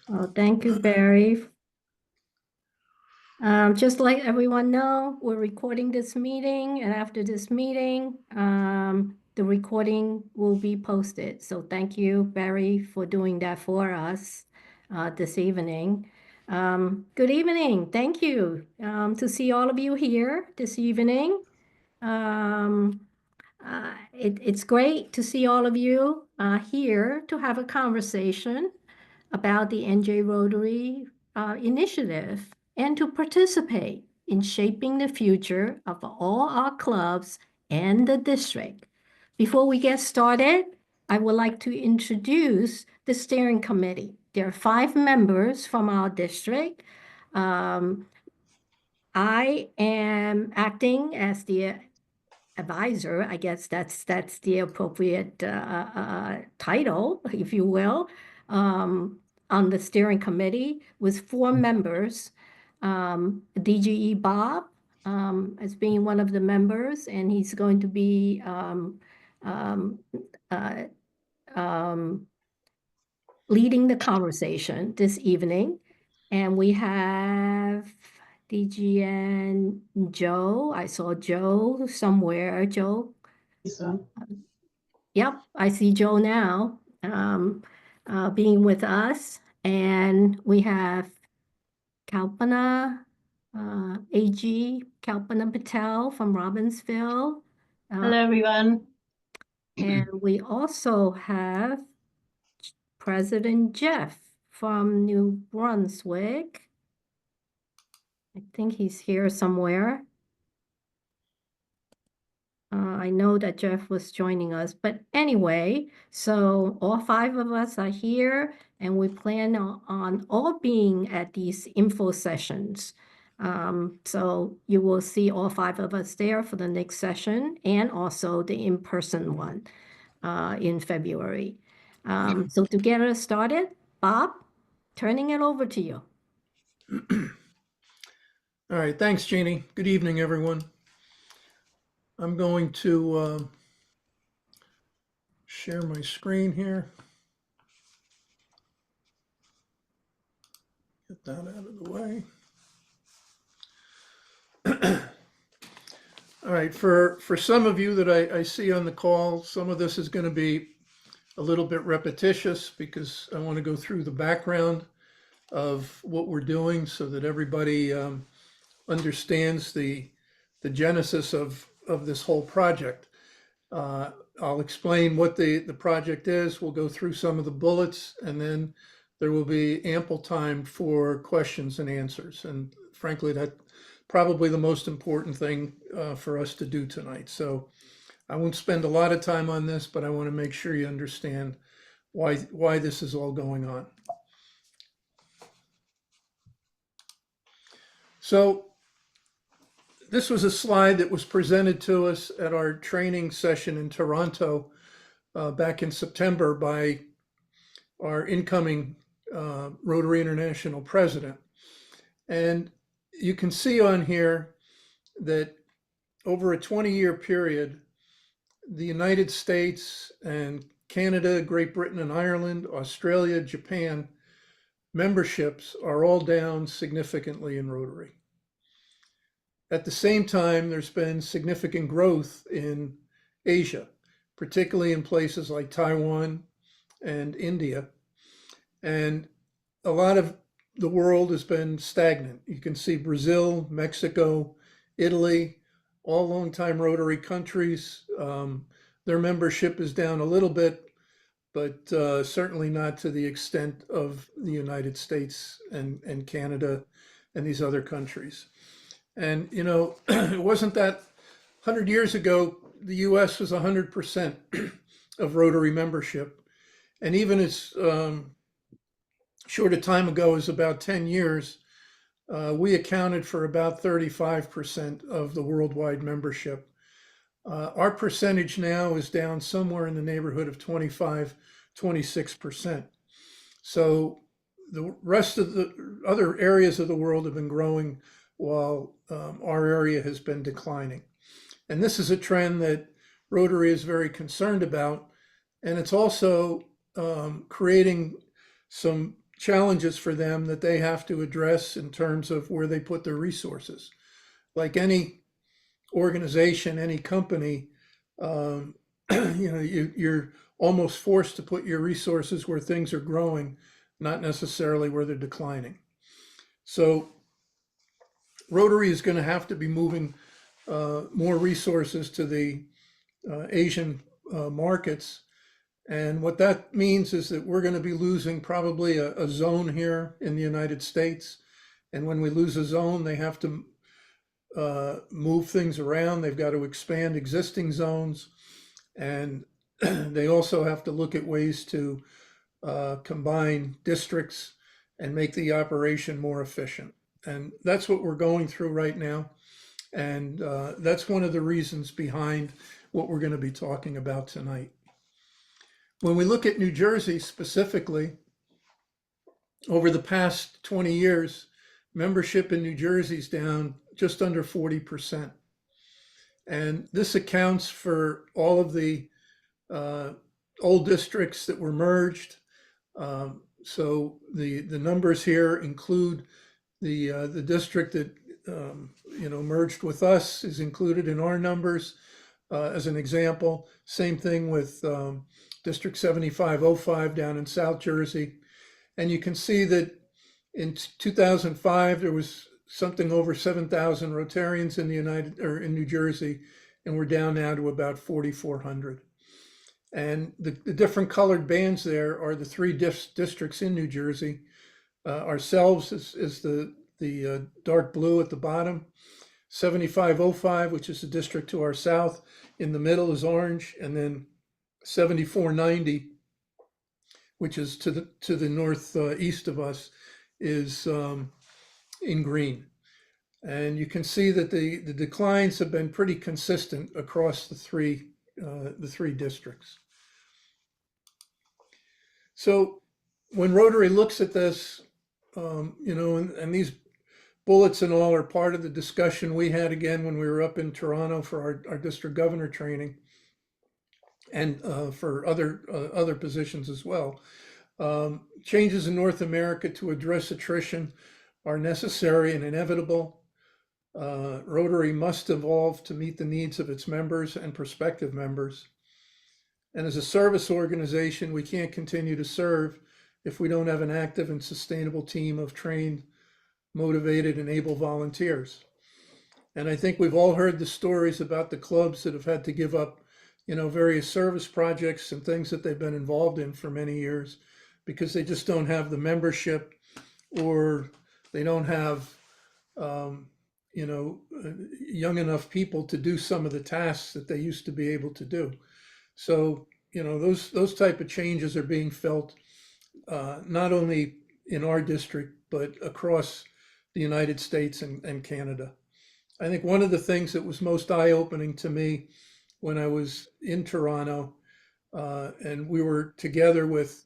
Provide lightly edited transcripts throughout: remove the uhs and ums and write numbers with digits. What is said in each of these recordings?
Oh, thank you, Barry. Just let everyone know, we're recording this meeting, and after this meeting, the recording will be posted. So thank you, Barry, for doing that for us this evening. Good evening. Thank you to see all of you here this evening. Um, it's great to see all of you here to have a conversation about the NJ Rotary initiative and to participate in shaping the future of all our clubs and the district. Before we get started, I would like to introduce the steering committee. There are 5 members from our district. Um, I am acting as the advisor. I guess that's the appropriate title, if you will, on the steering committee with 4 members. DGE Bob as being one of the members, and he's going to be um, uh, um, leading the conversation this evening. And we have DGN Joe. I saw Joe somewhere. Joe. So, Yep, I see Joe now being with us. And we have Kalpana, AG Kalpana Patel from Robbinsville. hello, everyone. And we also have President Jeff from New Brunswick. I think he's here somewhere. I know that Jeff was joining us, but anyway, so all 5 of us are here and we plan on all being at these info sessions. So you will see all 5 of us there for the next session and also the in-person one in February. So to get us started, Bob, turning it over to you. All right, thanks, Jeannie. Good evening, everyone. I'm going to share my screen here. Get that out of the way. All right, for some of you that I see on the call, some of this is going to be a little bit repetitious because I want to go through the background of what we're doing so that everybody understands the genesis of this whole project. I'll explain what the project is. We'll go through some of the bullets, and then there will be ample time for questions and answers. And frankly, that's probably the most important thing for us to do tonight. So I won't spend a lot of time on this, but I want to make sure you understand why this is all going on. So this was a slide that was presented to us at our training session in Toronto back in September by our incoming Rotary International president. And you can see on here that over a 20-year period, the United States and Canada, Great Britain and Ireland, Australia, Japan, memberships are all down significantly in Rotary. At the same time, there's been significant growth in Asia, particularly in places like Taiwan and India. And a lot of the world has been stagnant. You can see Brazil, Mexico, Italy, all longtime Rotary countries. Their membership is down a little bit, but certainly not to the extent of the United States and Canada and these other countries. And, you know, it wasn't that 100 years ago, the US was 100% of Rotary membership. And even as short a time ago as about 10 years, we accounted for about 35% of the worldwide membership. Our percentage now is down somewhere in the neighborhood of 25, 26%. So the rest of the other areas of the world have been growing while our area has been declining. And this is a trend that Rotary is very concerned about. And it's also creating some challenges for them that they have to address in terms of where they put their resources. Like any organization, any company, you're almost forced to put your resources where things are growing, not necessarily where they're declining. So Rotary is going to have to be moving more resources to the Asian markets. And what that means is that we're going to be losing probably a zone here in the United States. And when we lose a zone, they have to move things around. They've got to expand existing zones. And they also have to look at ways to combine districts and make the operation more efficient. And that's what we're going through right now. And that's one of the reasons behind what we're going to be talking about tonight. When we look at New Jersey specifically, over the past 20 years, membership in New Jersey is down just under 40%. And this accounts for all of the old districts that were merged. So the numbers here include the district that merged with us is included in our numbers as an example. Same thing with District 7505 down in South Jersey. And you can see that in 2005, there was something over 7,000 Rotarians in New Jersey, and we're down now to about 4,400. And the different colored bands there are the three districts in New Jersey. Ourselves is the dark blue at the bottom. 7505, which is the district to our south, in the middle is orange, and then 7490, which is to the northeast of us, is in green. And you can see that the declines have been pretty consistent across the three districts. So when Rotary looks at this, and these bullets and all are part of the discussion we had again when we were up in Toronto for our district governor training, and for other positions as well. Changes in North America to address attrition are necessary and inevitable. Rotary must evolve to meet the needs of its members and prospective members. And as a service organization, we can't continue to serve if we don't have an active and sustainable team of trained, motivated, and able volunteers. And I think we've all heard the stories about the clubs that have had to give up various service projects and things that they've been involved in for many years because they just don't have the membership, or they don't have, young enough people to do some of the tasks that they used to be able to do. So, those type of changes are being felt not only in our district, but across the United States and Canada. I think one of the things that was most eye-opening to me when I was in Toronto, and we were together with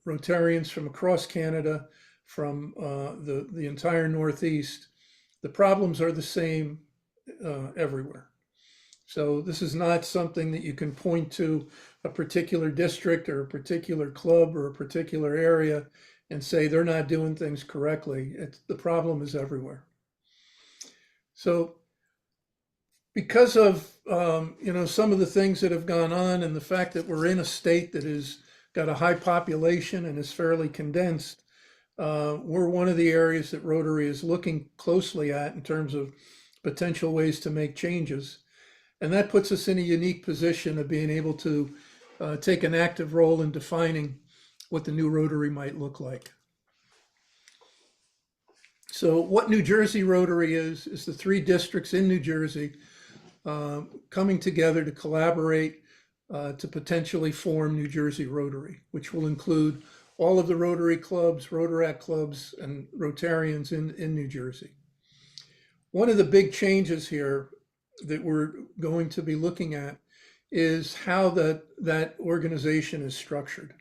Rotarians from across Canada, from the entire Northeast, the problems are the same everywhere. So this is not something that you can point to a particular district or a particular club or a particular area and say they're not doing things correctly. The problem is everywhere. So because of some of the things that have gone on and the fact that we're in a state that has got a high population and is fairly condensed, we're one of the areas that Rotary is looking closely at in terms of potential ways to make changes. And that puts us in a unique position of being able to take an active role in defining what the new Rotary might look like. So what New Jersey Rotary is the three districts in New Jersey coming together to collaborate to potentially form New Jersey Rotary, which will include all of the Rotary clubs, Rotaract clubs, and Rotarians in New Jersey. One of the big changes here that we're going to be looking at is how that organization is structured.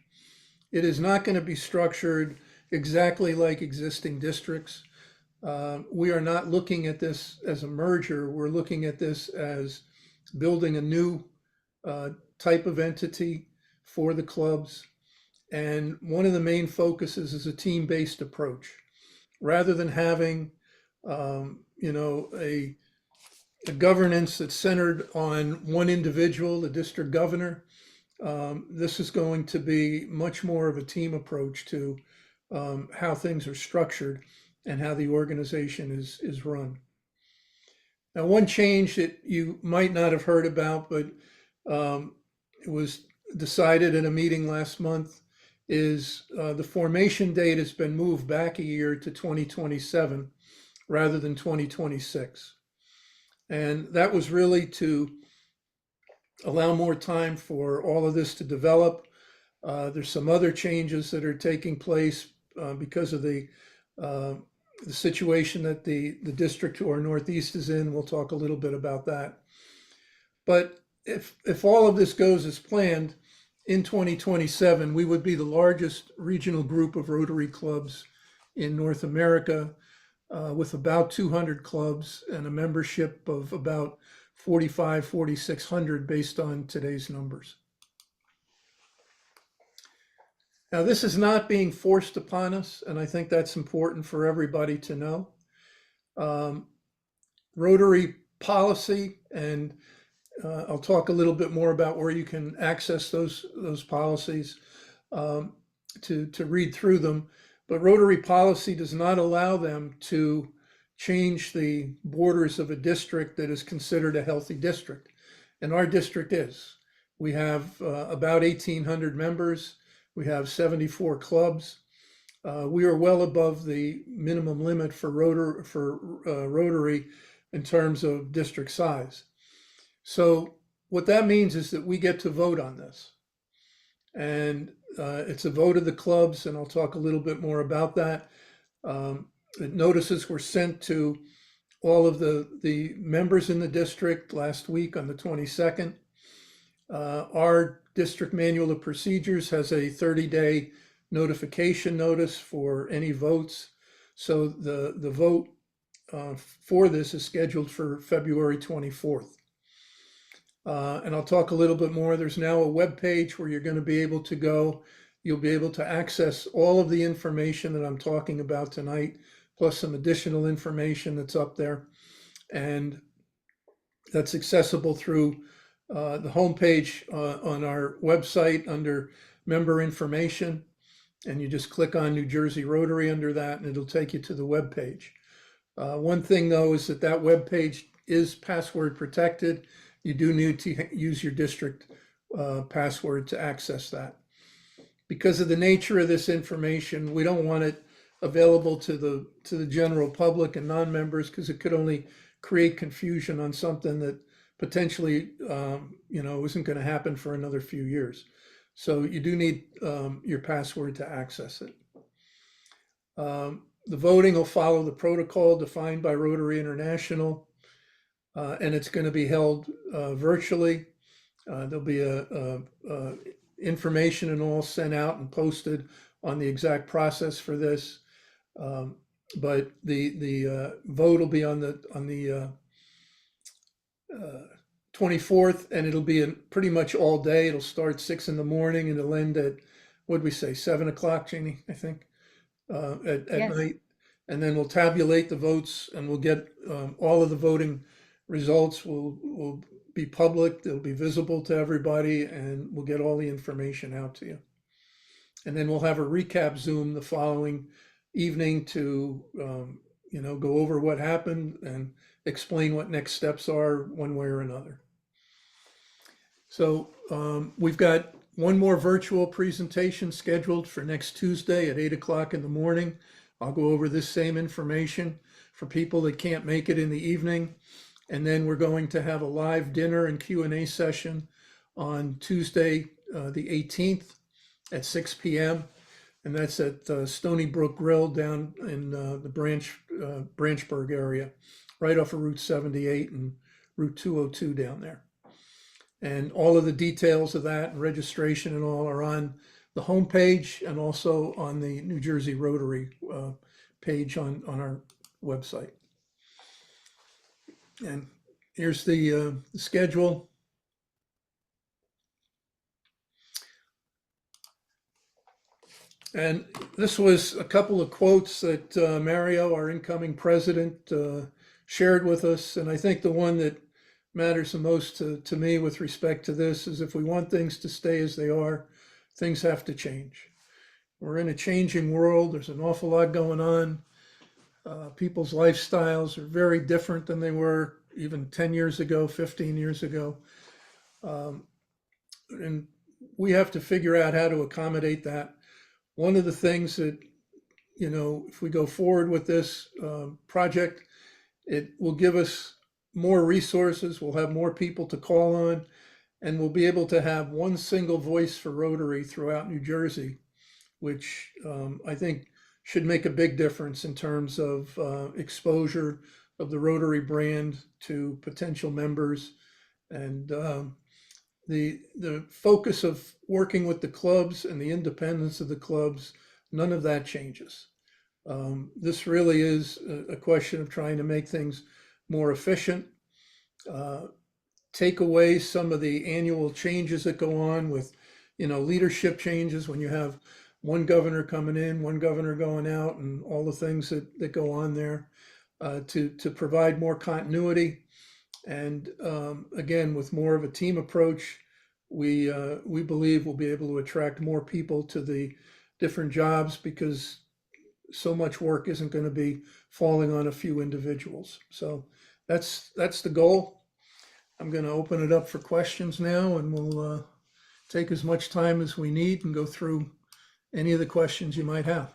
It is not going to be structured exactly like existing districts. We are not looking at this as a merger. We're looking at this as building a new type of entity for the clubs. And one of the main focuses is a team-based approach. Rather than having, a governance that's centered on one individual, the district governor, this is going to be much more of a team approach to how things are structured and how the organization is run. Now, one change that you might not have heard about, but it was decided at a meeting last month, is the formation date has been moved back a year to 2027 rather than 2026. And that was really to allow more time for all of this to develop. There's some other changes that are taking place because of the situation that the district to our northeast is in. We'll talk a little bit about that. But if all of this goes as planned, in 2027, we would be the largest regional group of Rotary clubs in North America, with about 200 clubs and a membership of about 4,600 based on today's numbers. Now, this is not being forced upon us, and I think that's important for everybody to know. Rotary policy, and I'll talk a little bit more about where you can access those policies to read through them. But Rotary policy does not allow them to change the borders of a district that is considered a healthy district. And our district is. We have about 1,800 members. We have 74 clubs. We are well above the minimum limit for Rotary in terms of district size. So what that means is that we get to vote on this. And it's a vote of the clubs, and I'll talk a little bit more about that. Notices were sent to all of the members in the district last week on the 22nd. Our district manual of procedures has a 30-day notification notice for any votes. So the vote for this is scheduled for February 24th. And I'll talk a little bit more. There's now a web page where you're going to be able to go. You'll be able to access all of the information that I'm talking about tonight, plus some additional information that's up there. And that's accessible through the homepage on our website under member information. And you just click on New Jersey Rotary under that, and it'll take you to the web page. One thing, though, is that web page is password protected. You do need to use your district password to access that. Because of the nature of this information, we don't want it available to the general public and non-members, because it could only create confusion on something that potentially isn't going to happen for another few years. So you do need your password to access it. The voting will follow the protocol defined by Rotary International. And it's going to be held virtually. There'll be information and all sent out and posted on the exact process for this. But the vote will be on the 24th, and it'll be pretty much all day. It'll start 6 in the morning and it'll end at, what'd we say, 7 o'clock, Jeannie, I think, at Yes. night. And then we'll tabulate the votes, and we'll get all of the voting results will be public. They'll be visible to everybody, and we'll get all the information out to you. And then we'll have a recap Zoom the following evening to go over what happened and explain what next steps are one way or another. So we've got one more virtual presentation scheduled for next Tuesday at 8 o'clock in the morning. I'll go over this same information for people that can't make it in the evening. And then we're going to have a live dinner and Q&A session on Tuesday, the 18th at 6 p.m. And that's at Stony Brook Grill down in the Branchburg area, right off of Route 78 and Route 202 down there. And all of the details of that and registration and all are on the homepage and also on the New Jersey Rotary page on our website. And here's the schedule. And this was a couple of quotes that Mario, our incoming president, shared with us. And I think the one that matters the most to me with respect to this is if we want things to stay as they are, things have to change. We're in a changing world. There's an awful lot going on. People's lifestyles are very different than they were even 10 years ago, 15 years ago. And we have to figure out how to accommodate that. One of the things that, if we go forward with this project, it will give us more resources. We'll have more people to call on, and we'll be able to have one single voice for Rotary throughout New Jersey, which I think should make a big difference in terms of exposure of the Rotary brand to potential members. And the focus of working with the clubs and the independence of the clubs, none of that changes. This really is a question of trying to make things more efficient, take away some of the annual changes that go on with, leadership changes when you have one governor coming in, one governor going out, and all the things that go on there, to provide more continuity. And again, with more of a team approach, we believe we'll be able to attract more people to the different jobs because so much work isn't going to be falling on a few individuals. So that's the goal. I'm going to open it up for questions now, and we'll take as much time as we need and go through any of the questions you might have.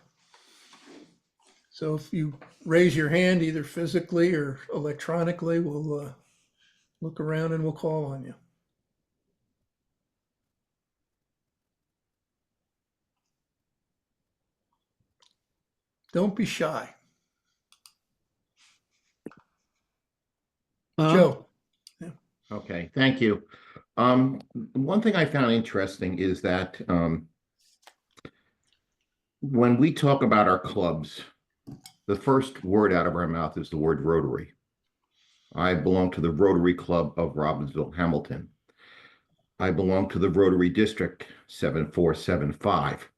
So if you raise your hand, either physically or electronically, we'll look around and we'll call on you. Don't be shy. Joe. Okay, thank you. One thing I found interesting is that when we talk about our clubs, the first word out of our mouth is the word Rotary. I belong to the Rotary Club of Robbinsville, Hamilton. I belong to the Rotary District 7475.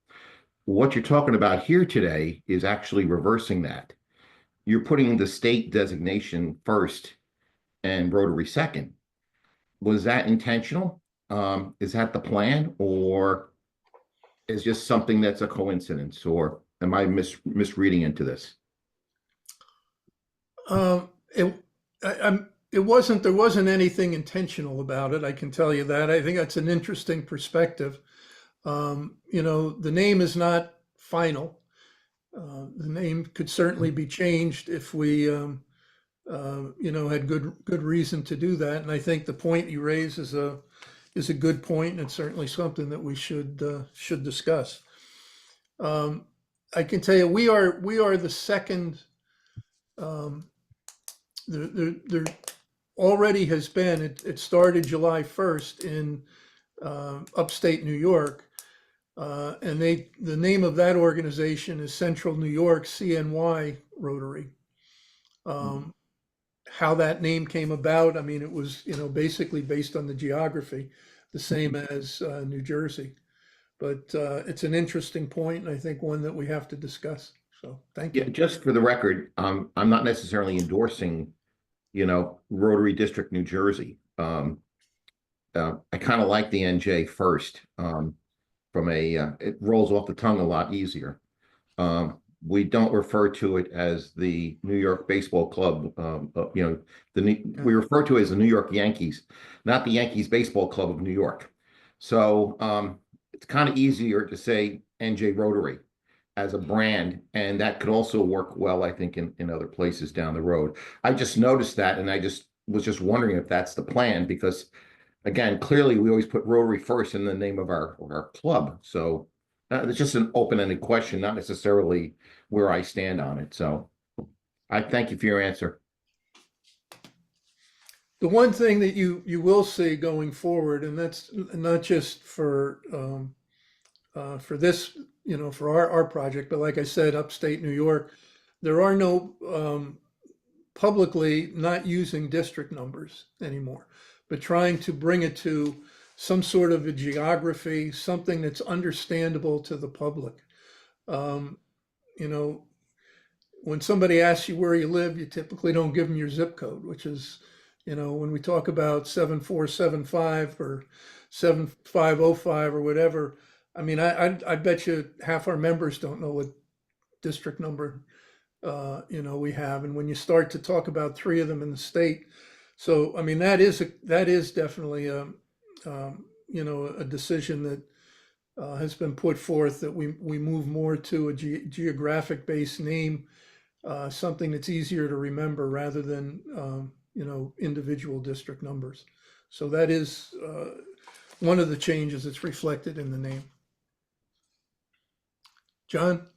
What you're talking about here today is actually reversing that. You're putting the state designation first and Rotary second. Was that intentional? Is that the plan, or is just something that's a coincidence, or am I misreading into this? There wasn't anything intentional about it. I can tell you that. I think that's an interesting perspective. The name is not final. The name could certainly be changed if we, had good reason to do that. And I think the point you raise is a good point, and it's certainly something that we should discuss. I can tell you, we are the second. There already has been. It started July 1st in upstate New York. And the name of that organization is Central New York CNY Rotary. How that name came about, I mean, it was, basically based on the geography, the same as New Jersey. But it's an interesting point, and I think one that we have to discuss. So thank you. Yeah, just for the record, I'm not necessarily endorsing, Rotary District New Jersey. I kind of like the NJ first. It rolls off the tongue a lot easier. We don't refer to it as the New York Baseball Club. We refer to it as the New York Yankees, not the Yankees Baseball Club of New York. So it's kind of easier to say NJ Rotary as a brand, and that could also work well, I think, in other places down the road. I just noticed that, and I was just wondering if that's the plan, because again, clearly we always put Rotary first in the name of our club. So it's just an open-ended question, not necessarily where I stand on it. So I thank you for your answer. The one thing that you will see going forward, and that's not just for this, for our project, but like I said, upstate New York, there are no publicly not using district numbers anymore, but trying to bring it to some sort of a geography, something that's understandable to the public. Um, you know, when somebody asks you where you live, you typically don't give them your zip code, which is, when we talk about 7475 or 7505 or whatever, I mean, I bet you half our members don't know what district number, we have. And when you start to talk about three of them in the state, so, I mean, that is definitely a decision that has been put forth, that we move more to a geographic-based name, something that's easier to remember rather than individual district numbers. So that is one of the changes that's reflected in the name. John?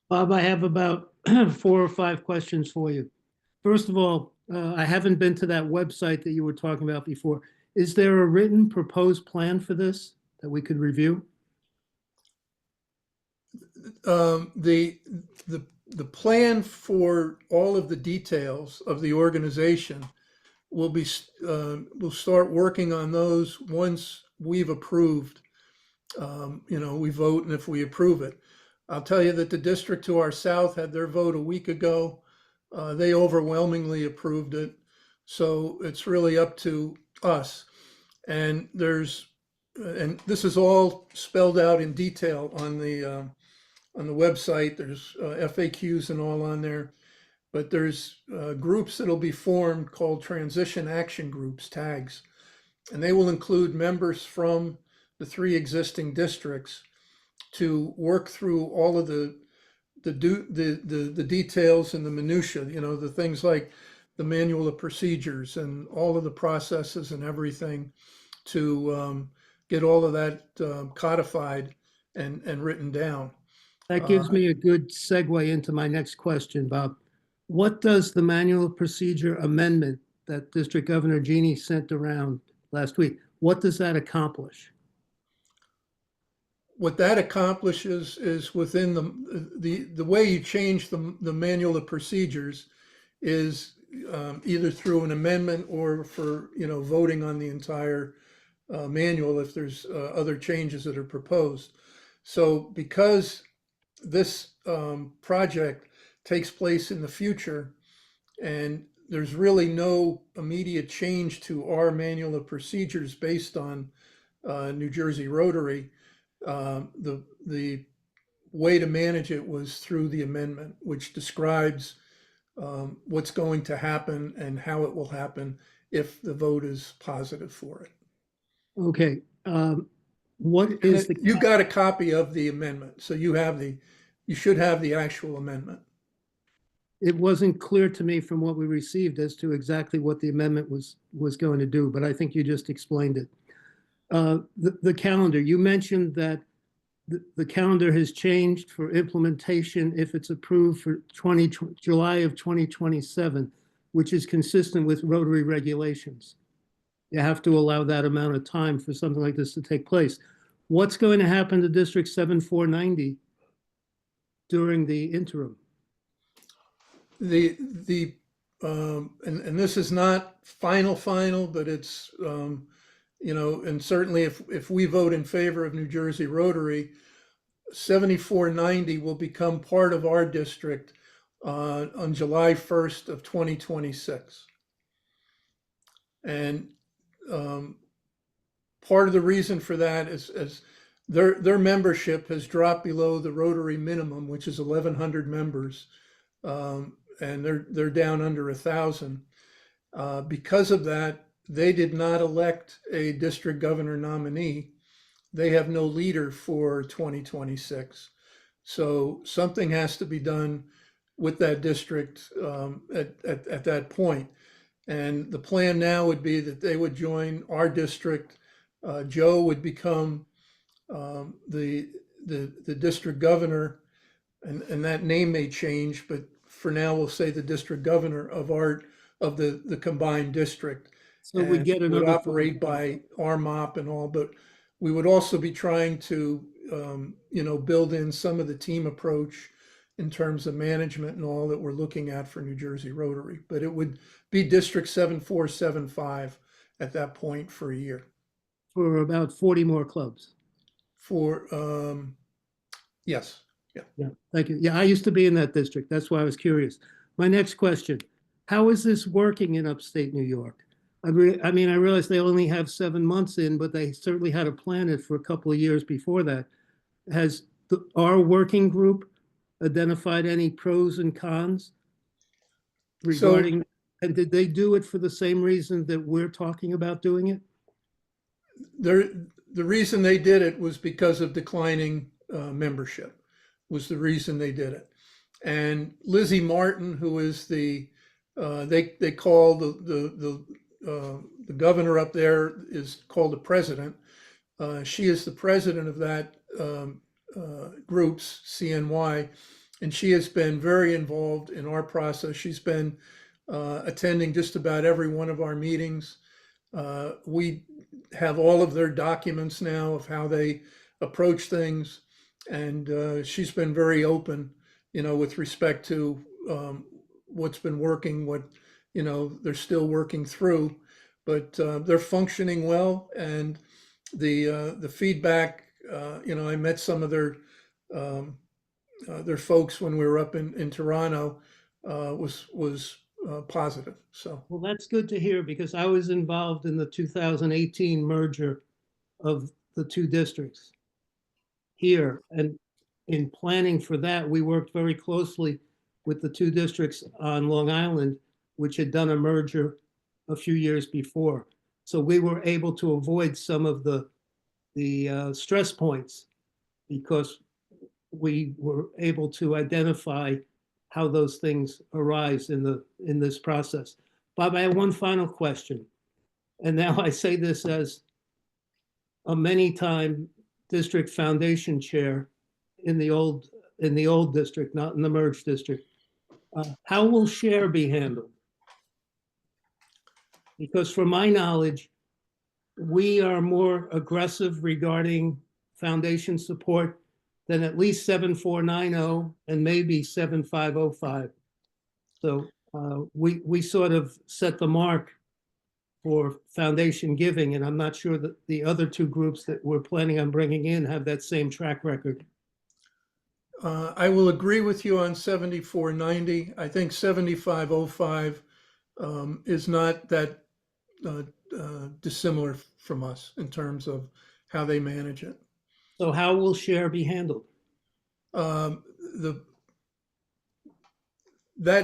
Bob, I have about 4 or 5 questions for you. First of all, I haven't been to that website that you were talking about before. Is there a written proposed plan for this that we could review? The plan for all of the details of the organization we'll start working on those once we've approved. We vote, and if we approve it, I'll tell you that the district to our south had their vote a week ago. They overwhelmingly approved it. So it's really up to us. And and this is all spelled out in detail on the website. There's FAQs and all on there. But there's groups that'll be formed called transition action groups, tags, and they will include members from the 3 existing districts to work through all of the details and the minutia, the things like the manual of procedures and all of the processes and everything, to get all of that codified and written down. That gives me a good segue into my next question, Bob. What does the manual of procedure amendment that District Governor Genie sent around last week, what does that accomplish? What that accomplishes is, within the way you change the manual of procedures is either through an amendment or for voting on the entire manual if there's other changes that are proposed. So because this project takes place in the future, and there's really no immediate change to our manual of procedures based on New Jersey Rotary, the way to manage it was through the amendment, which describes what's going to happen and how it will happen if the vote is positive for it. Okay. What is the? You got a copy of the amendment, so you should have the actual amendment. It wasn't clear to me from what we received as to exactly what the amendment was going to do, but I think you just explained it. The calendar, you mentioned that the calendar has changed for implementation if it's approved for July of 2027, which is consistent with Rotary regulations. You have to allow that amount of time for something like this to take place. What's going to happen to District 7490 during the interim? And this is not final, but it's and certainly if we vote in favor of New Jersey Rotary, 7490 will become part of our district on July 1st of 2026. And part of the reason for that is their membership has dropped below the Rotary minimum, which is 1,100 members, and they're down under 1,000. Because of that, they did not elect a district governor nominee. They have no leader for 2026. So something has to be done with that district at that point. And the plan now would be that they would join our district. Joe would become the district governor, and that name may change, but for now we'll say the district governor of the combined district. So we get another would operate by RMOP and all, but we would also be trying to build in some of the team approach in terms of management and all that we're looking at for New Jersey Rotary. But it would be District 7475 at that point for a year. For about 40 more clubs. For yes, Yeah, thank you. Yeah, I used to be in that district. That's why I was curious. My next question, how is this working in upstate New York? I mean, I realize they only have 7 months in, but they certainly had to plan it for a couple of years before that. Has our working group identified any pros and cons regarding, and did they do it for the same reason that we're talking about doing it? The reason they did it was because of declining membership, was the reason they did it. And Lizzie Martin, who is they call the governor up there is called the president. She is the president of that group's CNY, and she has been very involved in our process. She's been attending just about every one of our meetings. We have all of their documents now of how they approach things, and she's been very open, with respect to what's been working, what they're still working through, but they're functioning well, and the feedback. I met some of their folks when we were up in Toronto, was positive. So. Well, that's good to hear because I was involved in the 2018 merger of the two districts here. And in planning for that, we worked very closely with the two districts on Long Island, which had done a merger a few years before. So we were able to avoid some of the stress points because we were able to identify how those things arise in this process. Bob, I have one final question. And now I say this as a many-time district foundation chair in the old district, not in the merged district. How will share be handled? Because from my knowledge, we are more aggressive regarding foundation support than at least 7490 and maybe 7505. So we sort of set the mark for foundation giving, and I'm not sure that the other two groups that we're planning on bringing in have that same track record. I will agree with you on 7490. I think 7505 is not that dissimilar from us in terms of how they manage it. So how will share be handled? That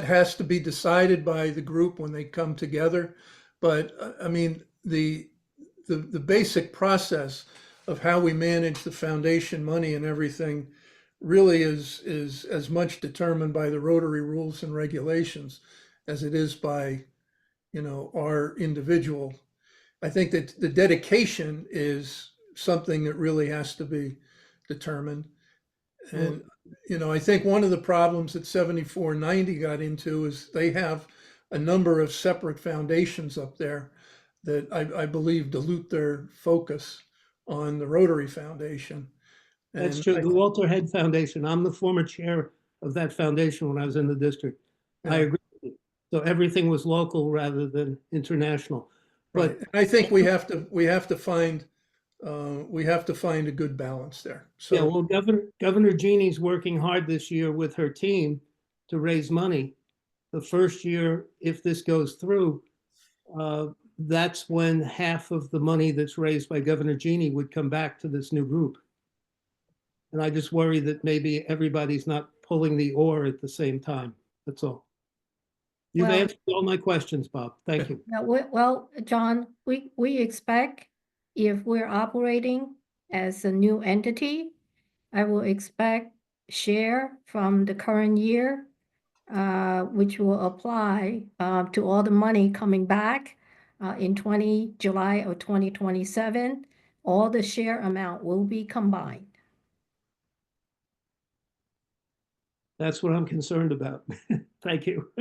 has to be decided by the group when they come together. But I mean, the basic process of how we manage the foundation money and everything really is as much determined by the Rotary rules and regulations as it is by, our individual. I think that the dedication is something that really has to be determined. And, I think one of the problems that 7490 got into is they have a number of separate foundations up there that I believe dilute their focus on the Rotary Foundation. That's And true. The Walter Head Foundation, I'm the former chair of that foundation when I was in the district. I Yeah. agree with you. So everything was local rather than international. Right. But And I think we have to find a good balance there. yeah, So, well, Governor Jeannie's working hard this year with her team to raise money. The first year, if this goes through, that's when half of the money that's raised by Governor Jeannie would come back to this new group. And I just worry that maybe everybody's not pulling the oar at the same time. That's all. You've Well- answered all my questions, Bob. Thank you. Yeah, well, John, we expect if we're operating as a new entity, I will expect share from the current year, which will apply to all the money coming back in July of 2027. All the share amount will be combined. That's what I'm concerned about. Thank you.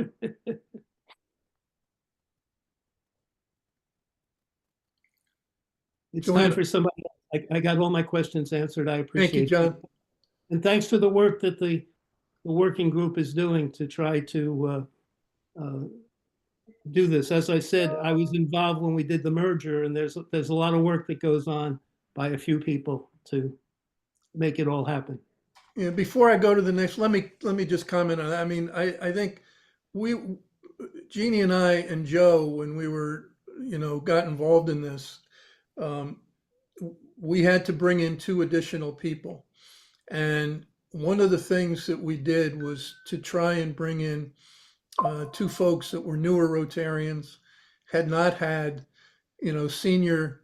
It's time Joanna. for somebody. I got all my questions answered. I thank you, appreciate it. John. And thanks for the work that the working group is doing to try to do this. As I said, I was involved when we did the merger, and there's a lot of work that goes on by a few people to make it all happen. Yeah, before I go to the next, let me just comment on that. I mean, I think we, Jeannie and I and Joe, when we were, got involved in this, um, we had to bring in two additional people. And one of the things that we did was to try and bring in two folks that were newer Rotarians, had not had, senior,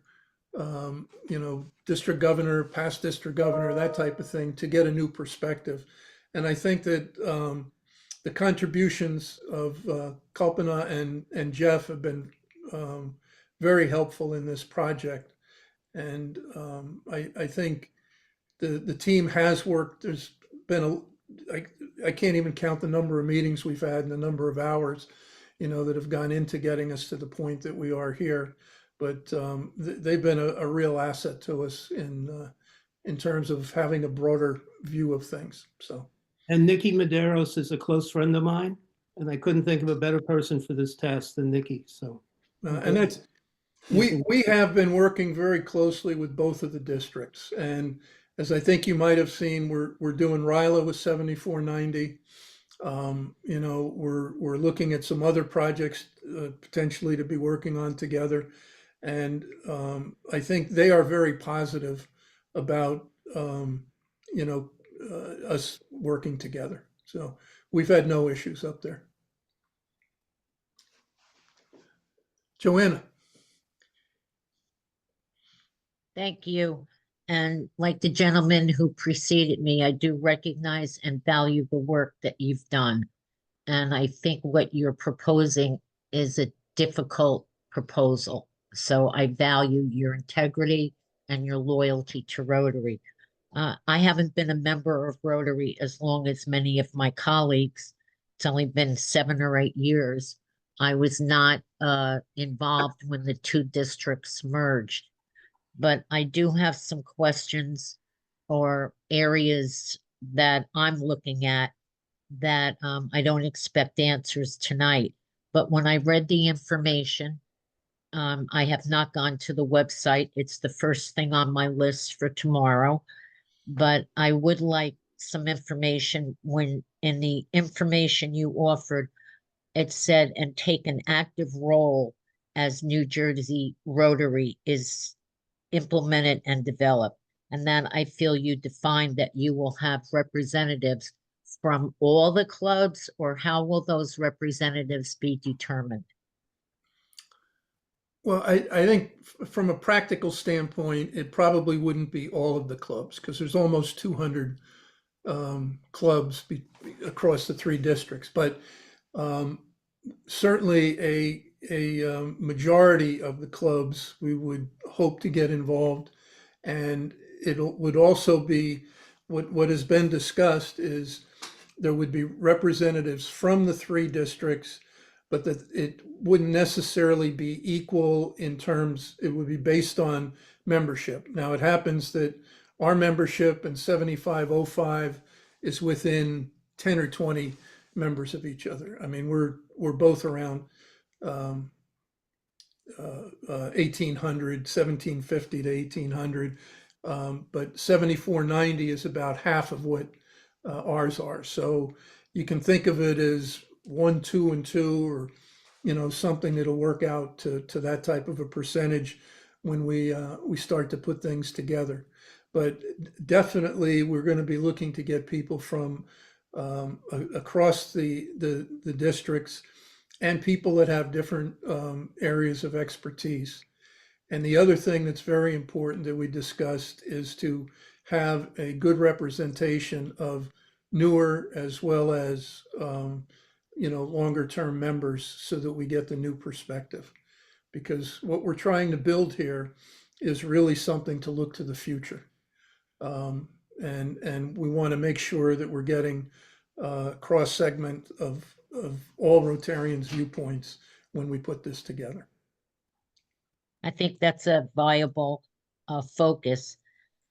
district governor, past district governor, that type of thing, to get a new perspective. And I think that the contributions of Kalpana and Jeff have been very helpful in this project. And I think the team has worked. There's been I can't even count the number of meetings we've had and the number of hours, that have gone into getting us to the point that we are here. But they've been a real asset to us in terms of having a broader view of things. So. And Nikki Maderos is a close friend of mine, and I couldn't think of a better person for this task than Nikki. So, And that's, we have been working very closely with both of the districts. And as I think you might have seen, we're doing RILA with 7490. We're looking at some other projects potentially to be working on together. And I think they are very positive about, us working together. So we've had no issues up there. Joanna. Thank you. And like the gentleman who preceded me, I do recognize and value the work that you've done. And I think what you're proposing is a difficult proposal. So I value your integrity and your loyalty to Rotary. I haven't been a member of Rotary as long as many of my colleagues. It's only been 7 or 8 years. I was not involved when the two districts merged. But I do have some questions or areas that I'm looking at that I don't expect answers tonight. But when I read the information, I have not gone to the website. It's the first thing on my list for tomorrow. But I would like some information. When in the information you offered, it said, and take an active role as New Jersey Rotary is implemented and developed. And then I feel you defined that you will have representatives from all the clubs, or how will those representatives be determined? Well, I think from a practical standpoint, it probably wouldn't be all of the clubs because there's almost 200 clubs across the 3 districts. But certainly a majority of the clubs we would hope to get involved. And it would also be what has been discussed is there would be representatives from the 3 districts, but that it wouldn't necessarily be equal in terms, it would be based on membership. Now, it happens that our membership in 7505 is within 10 or 20 members of each other. I mean, we're both around 1800, 1750 to 1800, but 7490 is about half of what ours are. So you can think of it as 1, 2, and 2, or something that'll work out to that type of a percentage when we start to put things together. But definitely, we're going to be looking to get people from across the districts and people that have different areas of expertise. And the other thing that's very important that we discussed is to have a good representation of newer as well as longer term members so that we get the new perspective. Because what we're trying to build here is really something to look to the future. And we want to make sure that we're getting cross segment of all Rotarians' viewpoints when we put this together. I think that's a viable focus.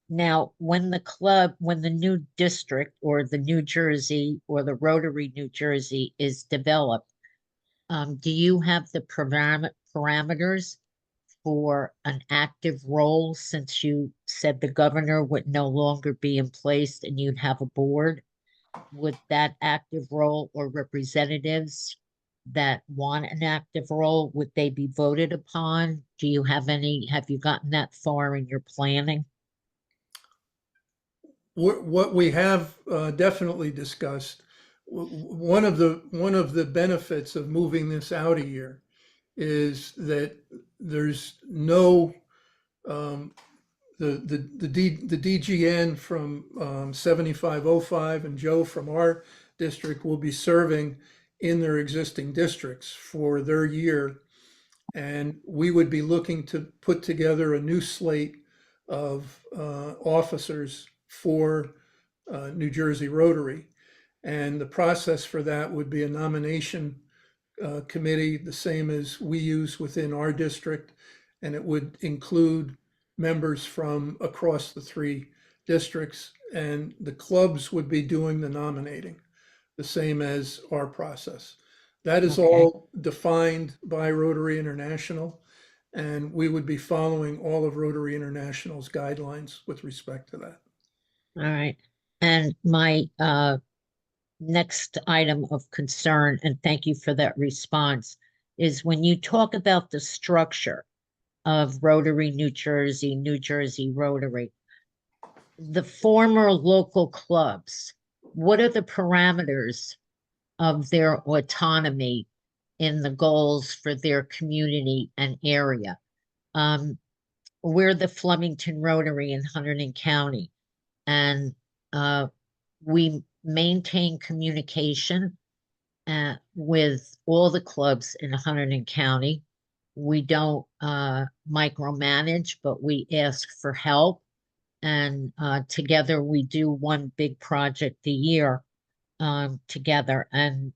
Now, when the new district or the New Jersey or the Rotary New Jersey is developed, do you have the parameters for an active role since you said the governor would no longer be in place and you'd have a board? Would that active role or representatives that want an active role, would they be voted upon? Do you have you gotten that far in your planning? What we have definitely discussed, one of the benefits of moving this out a year is that there's no the DGN from 7505 and Joe from our district will be serving in their existing districts for their year. And we would be looking to put together a new slate of officers for New Jersey Rotary. And the process for that would be a nomination committee, the same as we use within our district. And it would include members from across the three districts. And the clubs would be doing the nominating, the same as our process. That is Okay. all defined by Rotary International, and we would be following all of Rotary International's guidelines with respect to that. All right. And my next item of concern, and thank you for that response, is when you talk about the structure of Rotary New Jersey Rotary, the former local clubs, what are the parameters of their autonomy in the goals for their community and area? We're the Flemington Rotary in Hunterdon County, and we maintain communication with all the clubs in Hunterdon County. We don't micromanage, but we ask for help. And together we do one big project a year together. And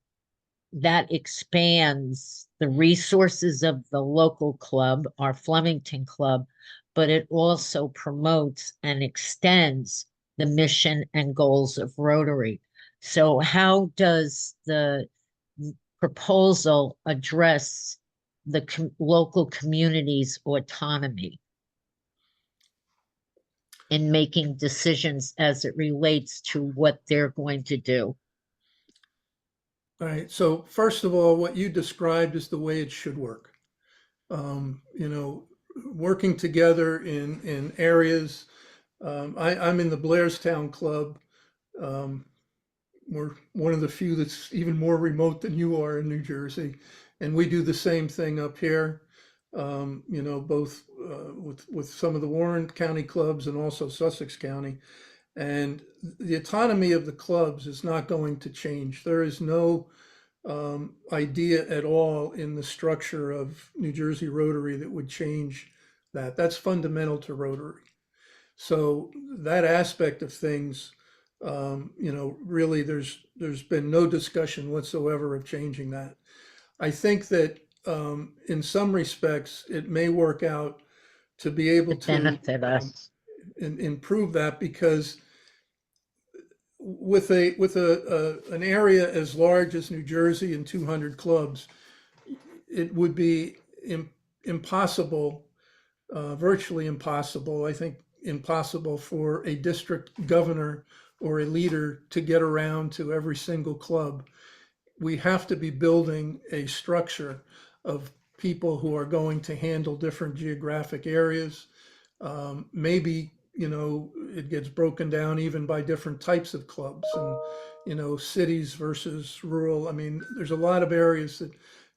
that expands the resources of the local club, our Flemington club, but it also promotes and extends the mission and goals of Rotary. So how does the proposal address the local community's autonomy in making decisions as it relates to what they're going to do? All right, so first of all, what you described is the way it should work. Working together in areas. I'm in the Blairstown Club. We're one of the few that's even more remote than you are in New Jersey. And we do the same thing up here, both with some of the Warren County clubs and also Sussex County. And the autonomy of the clubs is not going to change. There is no idea at all in the structure of New Jersey Rotary that would change that. That's fundamental to Rotary. So that aspect of things, really there's been no discussion whatsoever of changing that. I think that in some respects, it may work out to be able to Benefit us. improve that, because with an area as large as New Jersey and 200 clubs, it would be impossible, virtually impossible, I think impossible for a district governor or a leader to get around to every single club. We have to be building a structure of people who are going to handle different geographic areas. Maybe, it gets broken down even by different types of clubs and, cities versus rural. I mean, there's a lot of areas that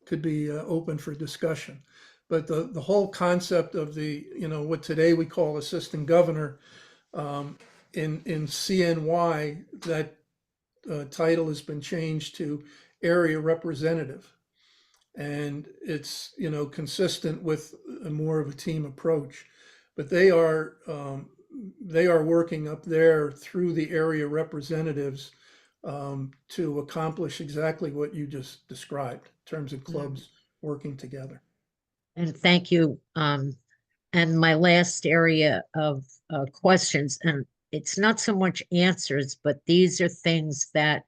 could be open for discussion. But the whole concept of what today we call assistant governor, in CNY, that title has been changed to area representative. And it's, consistent with more of a team approach. But they are working up there through the area representatives to accomplish exactly what you just described in terms of clubs working together. And thank you. And my last area of questions, and it's not so much answers, but these are things that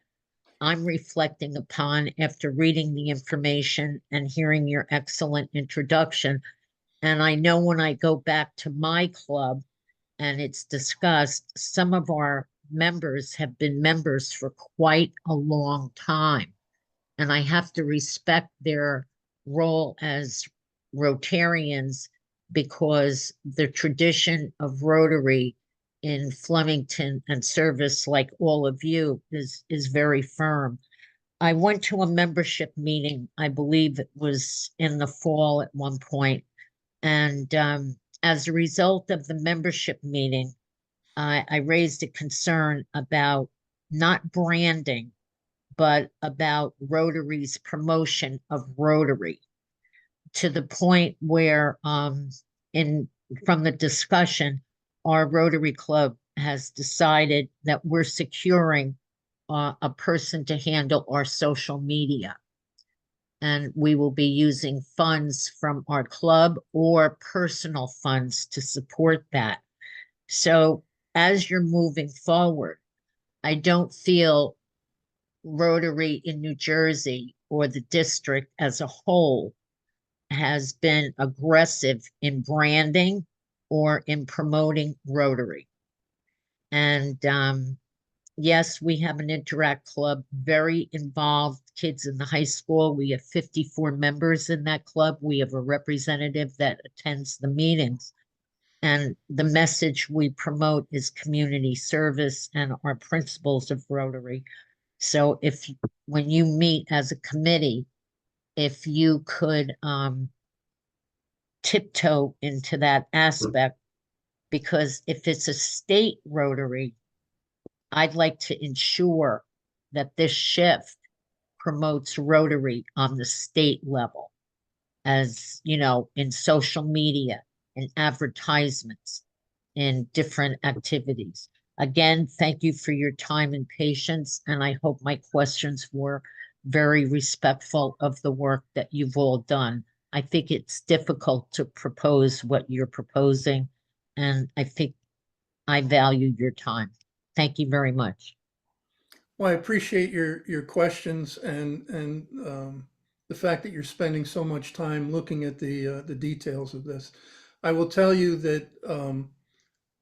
I'm reflecting upon after reading the information and hearing your excellent introduction. And I know when I go back to my club and it's discussed, some of our members have been members for quite a long time. And I have to respect their role as Rotarians because the tradition of Rotary in Flemington and service, like all of you, is very firm. I went to a membership meeting, I believe it was in the fall at one point, and as a result of the membership meeting, I raised a concern about not branding, but about Rotary's promotion of Rotary, to the point where in from the discussion, our Rotary Club has decided that we're securing a person to handle our social media. And we will be using funds from our club or personal funds to support that. So as you're moving forward, I don't feel Rotary in New Jersey or the district as a whole has been aggressive in branding or in promoting Rotary. And yes, we have an Interact Club, very involved kids in the high school. We have 54 members in that club. We have a representative that attends the meetings. And the message we promote is community service and our principles of Rotary. So if, when you meet as a committee, if you could tiptoe into that aspect, because if it's a state Rotary, I'd like to ensure that this shift promotes Rotary on the state level, as you know, in social media, in advertisements, in different activities. Again, thank you for your time and patience, and I hope my questions were very respectful of the work that you've all done. I think it's difficult to propose what you're proposing, and I think I value your time. Thank you very much. Well, I appreciate your questions and the fact that you're spending so much time looking at the details of this. I will tell you that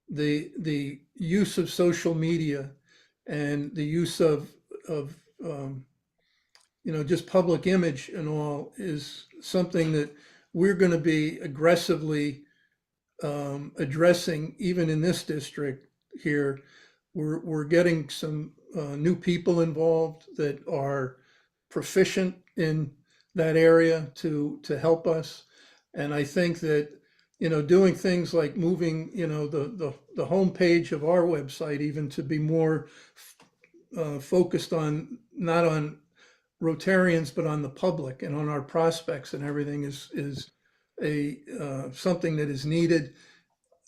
the use of social media and the use of just public image and all is something that we're going to be aggressively addressing even in this district here. We're getting some new people involved that are proficient in that area to help us. And I think that, doing things like moving, the homepage of our website even to be more focused on, not on Rotarians, but on the public and on our prospects and everything is a something that is needed.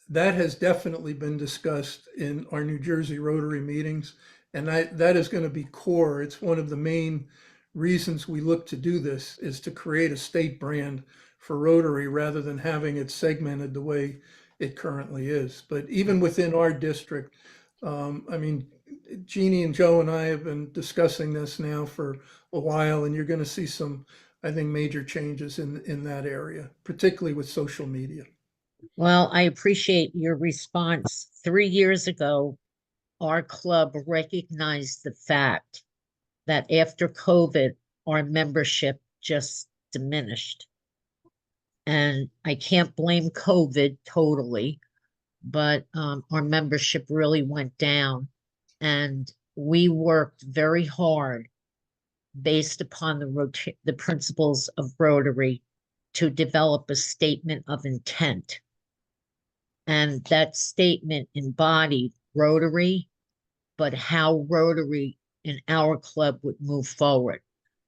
That has definitely been discussed in our New Jersey Rotary meetings, and that is going to be core. It's one of the main reasons we look to do this, is to create a state brand for Rotary rather than having it segmented the way it currently is. But even within our district, I mean, Jeannie and Joe and I have been discussing this now for a while, and you're going to see some, I think, major changes in that area, particularly with social media. Well, I appreciate your response. 3 years ago, our club recognized the fact that after COVID, our membership just diminished. And I can't blame COVID totally, but our membership really went down. And we worked very hard based upon the principles of Rotary to develop a statement of intent. And that statement embodied Rotary, but how Rotary in our club would move forward.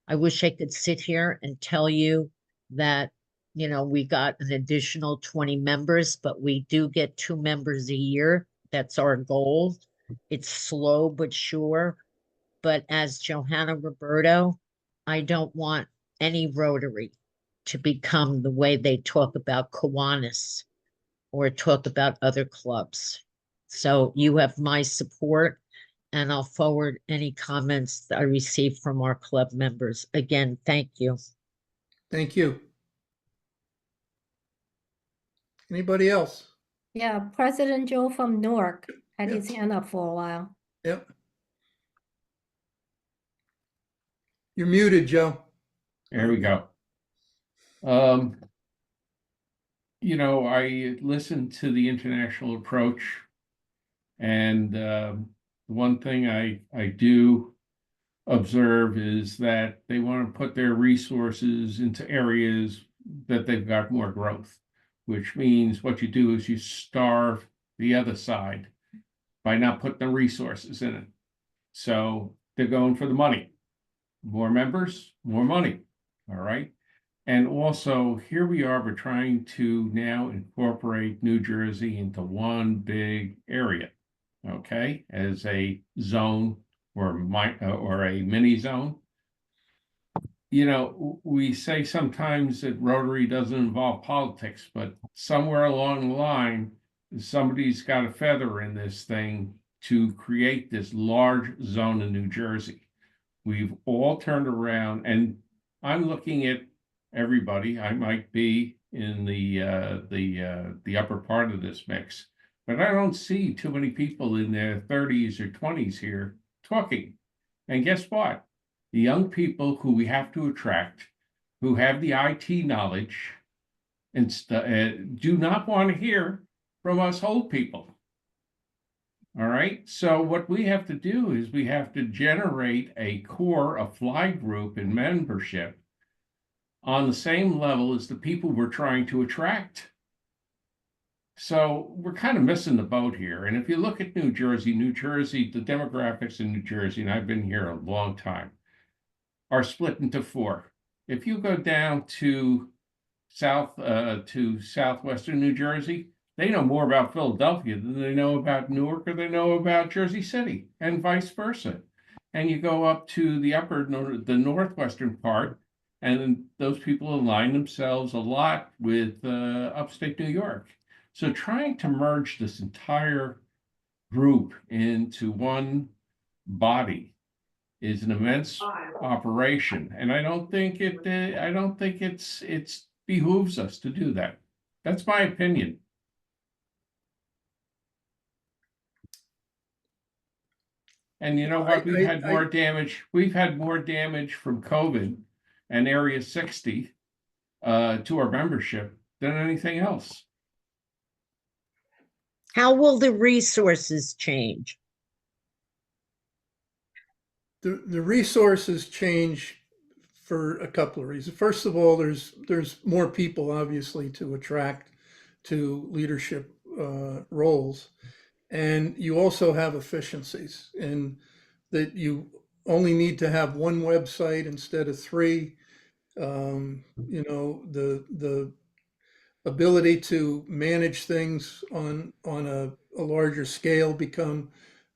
I wish I could sit here and tell you that, we got an additional 20 members, but we do get 2 members a year. That's our goal. It's slow but sure. But as Johanna Roberto, I don't want any Rotary to become the way they talk about Kiwanis or talk about other clubs. So you have my support, and I'll forward any comments that I receive from our club members. Again, thank you. Thank you. Anybody else? Yeah, President Joe from Newark had his Yeah. hand up for a while. Yep. You're muted, Joe. There we go. Um, I listened to the international approach, and one thing I do observe is that they want to put their resources into areas that they've got more growth, which means what you do is you starve the other side by not putting the resources in it. So they're going for the money. More members, more money. All right. And also, here we are, we're trying to now incorporate New Jersey into one big area, okay, as a zone or a mini zone. We say sometimes that Rotary doesn't involve politics, but somewhere along the line, somebody's got a feather in this thing to create this large zone in New Jersey. We've all turned around, and I'm looking at everybody. I might be in the upper part of this mix, but I don't see too many people in their 30s or 20s here talking. And guess what? The young people who we have to attract, who have the IT knowledge, and do not want to hear from us old people. All right. So what we have to do is we have to generate a core, a fly group and membership on the same level as the people we're trying to attract. So we're kind of missing the boat here. And if you look at New Jersey, the demographics in New Jersey, and I've been here a long time, are split into four. If you go down to southwestern New Jersey, they know more about Philadelphia than they know about Newark or they know about Jersey City, and vice versa. And you go up to the northwestern part, and those people align themselves a lot with upstate New York. So trying to merge this entire group into one body is an immense operation, and I don't think it's behooves us to do that. That's my opinion. And you know what? We've had more damage. We've had more damage from COVID and Area 60 to our membership than anything else. How will the resources change? The resources change for a couple of reasons. First of all, there's more people obviously to attract to leadership roles, and you also have efficiencies in that you only need to have one website instead of three. The ability to manage things on a larger scale become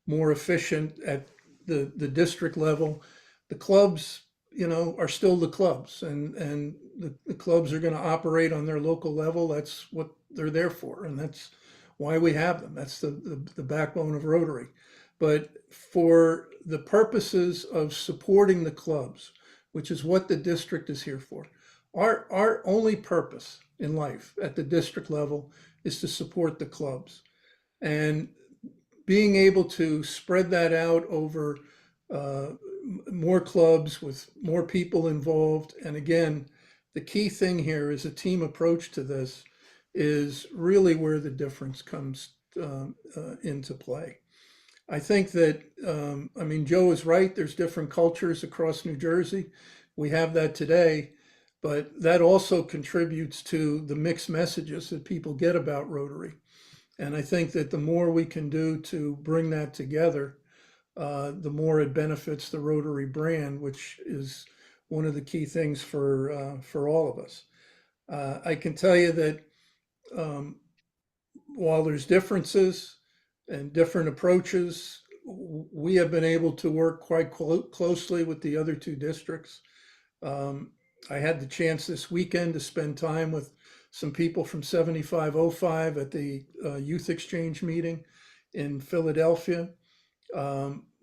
more efficient at the district level. The clubs, are still the clubs, and the clubs are going to operate on their local level. That's what they're there for, and that's why we have them. That's the backbone of Rotary. But for the purposes of supporting the clubs, which is what the district is here for, our only purpose in life at the district level is to support the clubs. And being able to spread that out over more clubs with more people involved. And again, the key thing here is a team approach to this is really where the difference comes into play. I think that, Joe is right. There's different cultures across New Jersey. We have that today, but that also contributes to the mixed messages that people get about Rotary. And I think that the more we can do to bring that together, the more it benefits the Rotary brand, which is one of the key things for all of us. I can tell you that while there's differences and different approaches, we have been able to work quite closely with the other two districts. I had the chance this weekend to spend time with some people from 7505 at the Youth Exchange meeting in Philadelphia.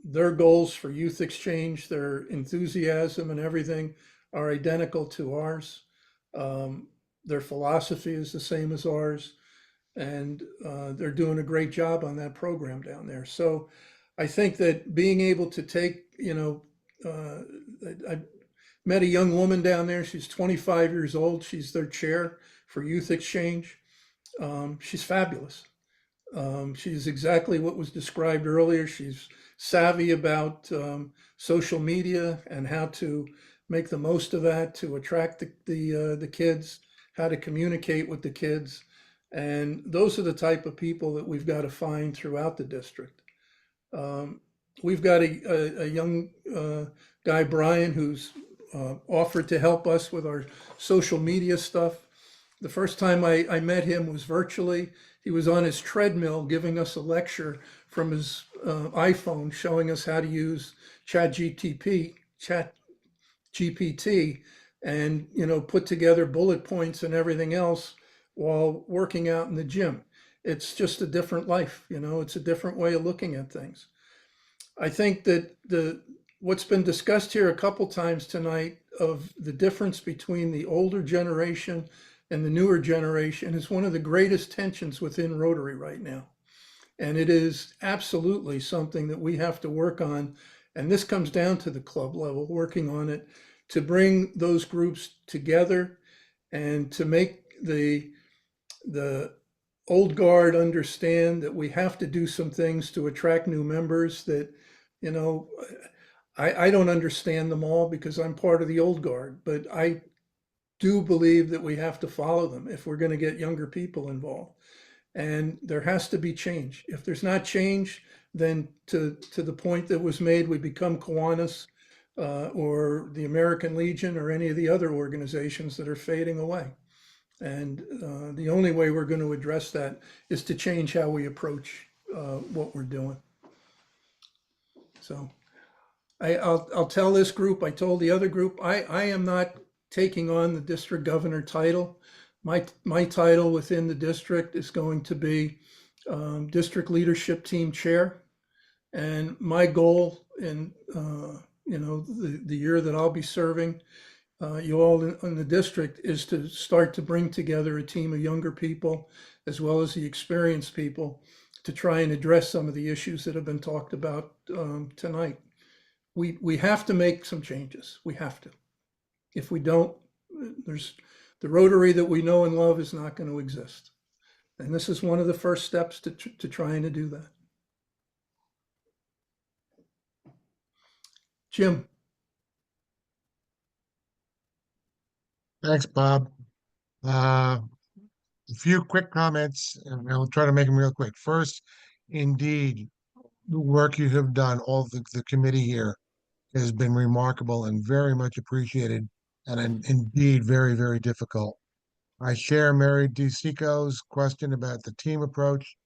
Their goals for Youth Exchange, their enthusiasm and everything are identical to ours. Their philosophy is the same as ours. and they're doing a great job on that program down there. So I think that being able to take, I met a young woman down there. She's 25 years old. She's their chair for youth exchange. She's fabulous. She's exactly what was described earlier. She's savvy about social media and how to make the most of that to attract the kids, how to communicate with the kids. And those are the type of people that we've got to find throughout the district. We've got a young guy, Brian, who's offered to help us with our social media stuff. The first time I met him was virtually. He was on his treadmill giving us a lecture from his iPhone, showing us how to use ChatGPT, and put together bullet points and everything else while working out in the gym. It's just a different life, it's a different way of looking at things. I think that what's been discussed here a couple times tonight of the difference between the older generation and the newer generation is one of the greatest tensions within Rotary right now. And it is absolutely something that we have to work on. And this comes down to the club level, working on it to bring those groups together and to make the old guard understand that we have to do some things to attract new members that, I don't understand them all because I'm part of the old guard, but I do believe that we have to follow them if we're going to get younger people involved. And there has to be change. If there's not change, then to the point that was made, we become Kiwanis or the American Legion or any of the other organizations that are fading away. And the only way we're going to address that is to change how we approach what we're doing. So I'll tell this group, I told the other group, I am not taking on the district governor title. My title within the district is going to be district leadership team chair. And my goal in the year that I'll be serving you all in the district is to start to bring together a team of younger people as well as the experienced people to try and address some of the issues that have been talked about tonight. We have to make some changes. We have to. If we don't, there's the Rotary that we know and love is not going to exist. And this is one of the first steps to trying to do that. Jim. Thanks, Bob. A few quick comments, and I'll try to make them real quick. First, indeed, the work you have done, all the committee here, has been remarkable and very much appreciated, and indeed very, very difficult. I share Mary DeSico's question about the team approach.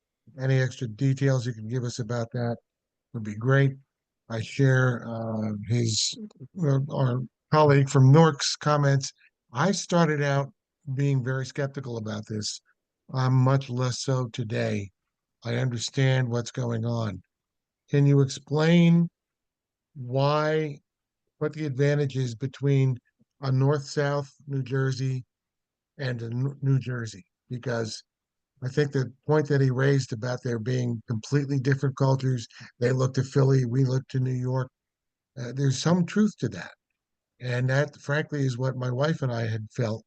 Any extra details you can give us about that would be great. I share our colleague from Newark's comments. I started out being very skeptical about this. I'm much less so today. I understand what's going on. Can you explain what the advantage is between a north-south New Jersey and a New Jersey? Because I think the point that he raised about there being completely different cultures, they look to Philly, we look to New York, there's some truth to that. And that, frankly, is what my wife and I had felt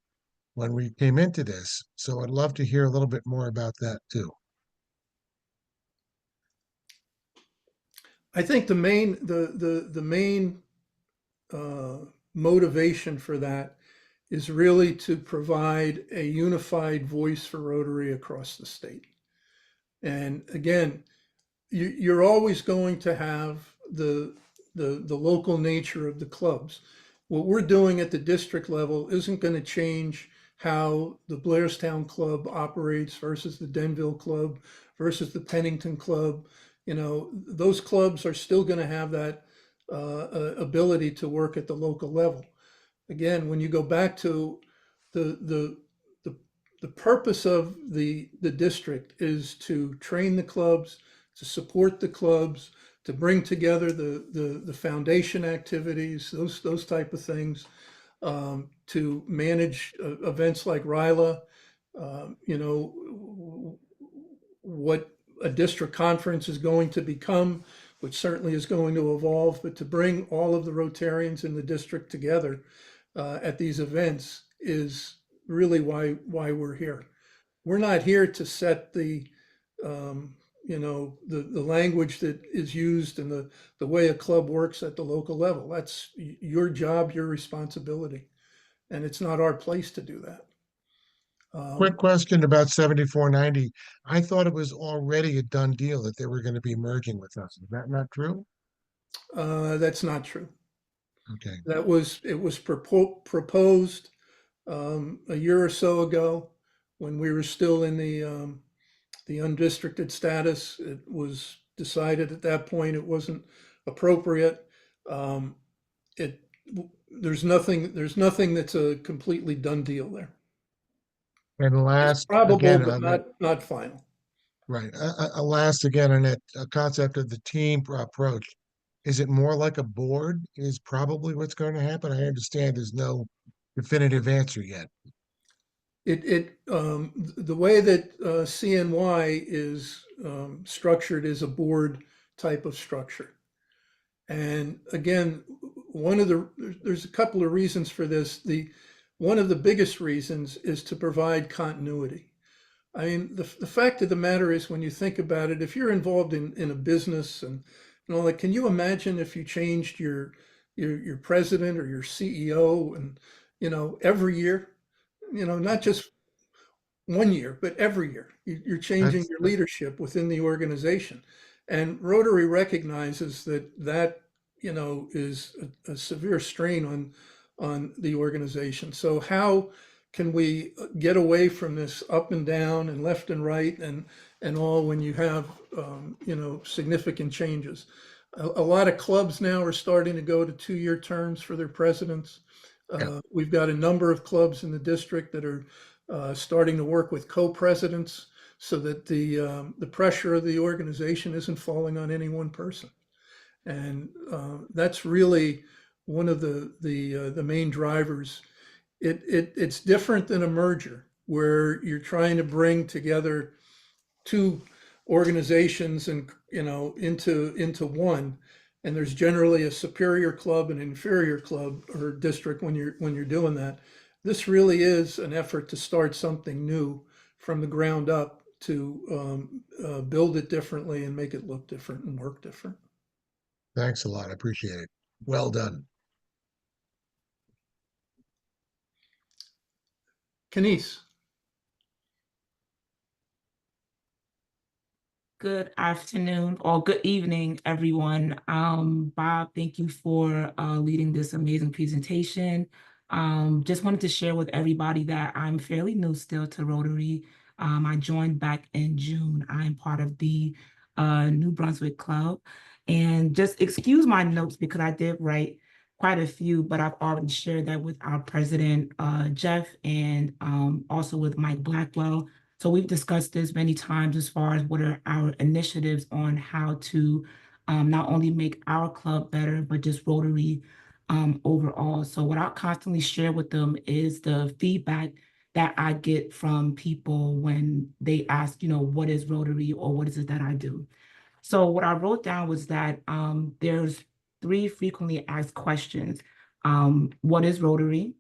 when we came into this. So I'd love to hear a little bit more about that too. I think the main motivation for that is really to provide a unified voice for Rotary across the state. And again, you're always going to have the local nature of the clubs. What we're doing at the district level isn't going to change how the Blairstown Club operates versus the Denville Club versus the Pennington Club. Those clubs are still going to have that ability to work at the local level. Again, when you go back to the purpose of the district is to train the clubs, to support the clubs, to bring together the foundation activities, those type of things, to manage events like RILA. what a district conference is going to become, which certainly is going to evolve, but to bring all of the Rotarians in the district together at these events is really why we're here. We're not here to set the the language that is used and the way a club works at the local level. That's your job, your responsibility, and it's not our place to do that. Quick question about 7490. I thought it was already a done deal that they were going to be merging with us. Is that not true? That's not true. Okay. It was proposed a year or so ago when we were still in the undistricted status. It was decided at that point it wasn't appropriate. It there's nothing that's a completely done deal there. And It's last, probable, again, but on that, not final. right. Last again on that concept of the team approach. Is it more like a board is probably what's going to happen? I understand there's no definitive answer yet. The way that CNY is structured is a board type of structure. And again, there's a couple of reasons for this. One of the biggest reasons is to provide continuity. I mean, the fact of the matter is, when you think about it, if you're involved in a business and all that, can you imagine if you changed your president or your CEO and every year, not just 1 year, but every year you're changing That's your leadership within the organization. And Rotary recognizes that is a severe strain on the organization. So how can we get away from this up and down and left and right and all when you have significant changes? A lot of clubs now are starting to go to 2-year terms for their presidents. We've got a number of clubs in the district that are starting to work with co-presidents so that the pressure of the organization isn't falling on any one person. And that's really one of the main drivers. It's different than a merger where you're trying to bring together two organizations and into one, and there's generally a superior club and inferior club or district when you're doing that. This really is an effort to start something new from the ground up to build it differently and make it look different and work different. Thanks a lot. I appreciate it. Well done. Kenise. Good afternoon or good evening, everyone. Bob, thank you for leading this amazing presentation. Just wanted to share with everybody that I'm fairly new still to Rotary. I joined back in June. I'm part of the New Brunswick Club. And just excuse my notes because I did write quite a few, but I've already shared that with our president, Jeff, and also with Mike Blackwell. So we've discussed this many times as far as what are our initiatives on how to not only make our club better, but just Rotary overall. So what I constantly share with them is the feedback that I get from people when they ask, what is Rotary or what is it that I do? So what I wrote down was that there's 3 frequently asked questions. What is Rotary?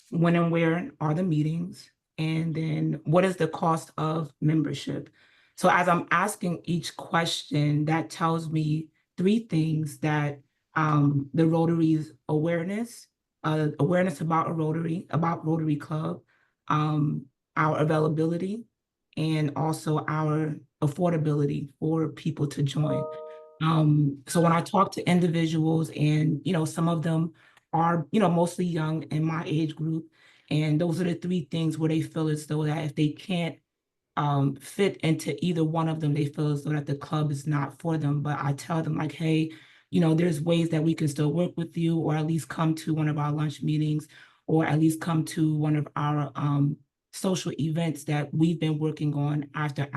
When and where are the meetings? And then what is the cost of membership? So as I'm asking each question, that tells me 3 things: that the Rotary's awareness about Rotary Club, our availability, and also our affordability for people to join. So when I talk to individuals, and some of them are mostly young in my age group, and those are the 3 things where they feel as though that if they can't fit into either one of them, they feel as though that the club is not for them. But I tell them, like, hey, there's ways that we can still work with you, or at least come to one of our lunch meetings, or at least come to one of our social events that we've been working on after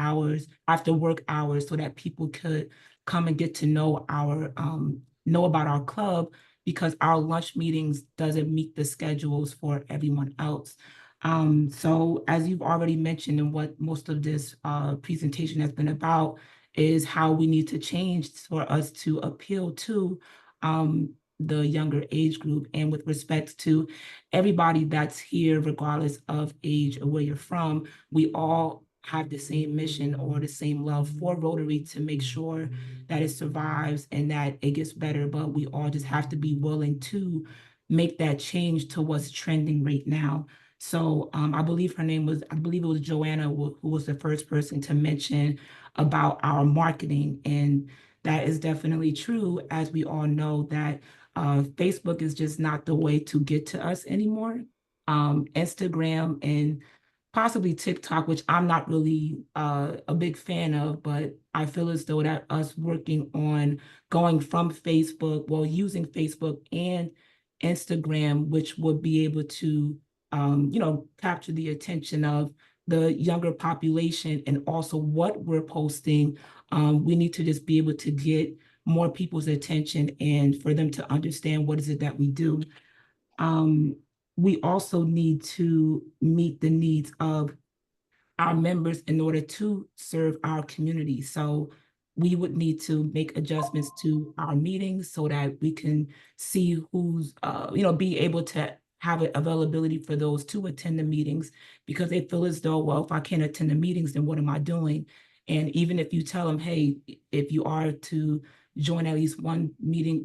work hours, so that people could come and get to know about our club, because our lunch meetings doesn't meet the schedules for everyone else. So as you've already mentioned, and what most of this presentation has been about, is how we need to change for us to appeal to the younger age group. And with respect to everybody that's here, regardless of age or where you're from, we all have the same mission or the same love for Rotary to make sure that it survives and that it gets better. But we all just have to be willing to make that change to what's trending right now. So I believe it was Joanna who was the first person to mention about our marketing. And that is definitely true, as we all know that Facebook is just not the way to get to us anymore. Instagram and possibly TikTok, which I'm not really a big fan of, but I feel as though that us working on going from Facebook, well, using Facebook and Instagram, which would be able to capture the attention of the younger population and also what we're posting. We need to just be able to get more people's attention and for them to understand what is it that we do. We also need to meet the needs of our members in order to serve our community. So we would need to make adjustments to our meetings so that we can see who's, be able to have availability for those to attend the meetings, because they feel as though, well, if I can't attend the meetings, then what am I doing? And even if you tell them, hey, if you are to join at least one meeting,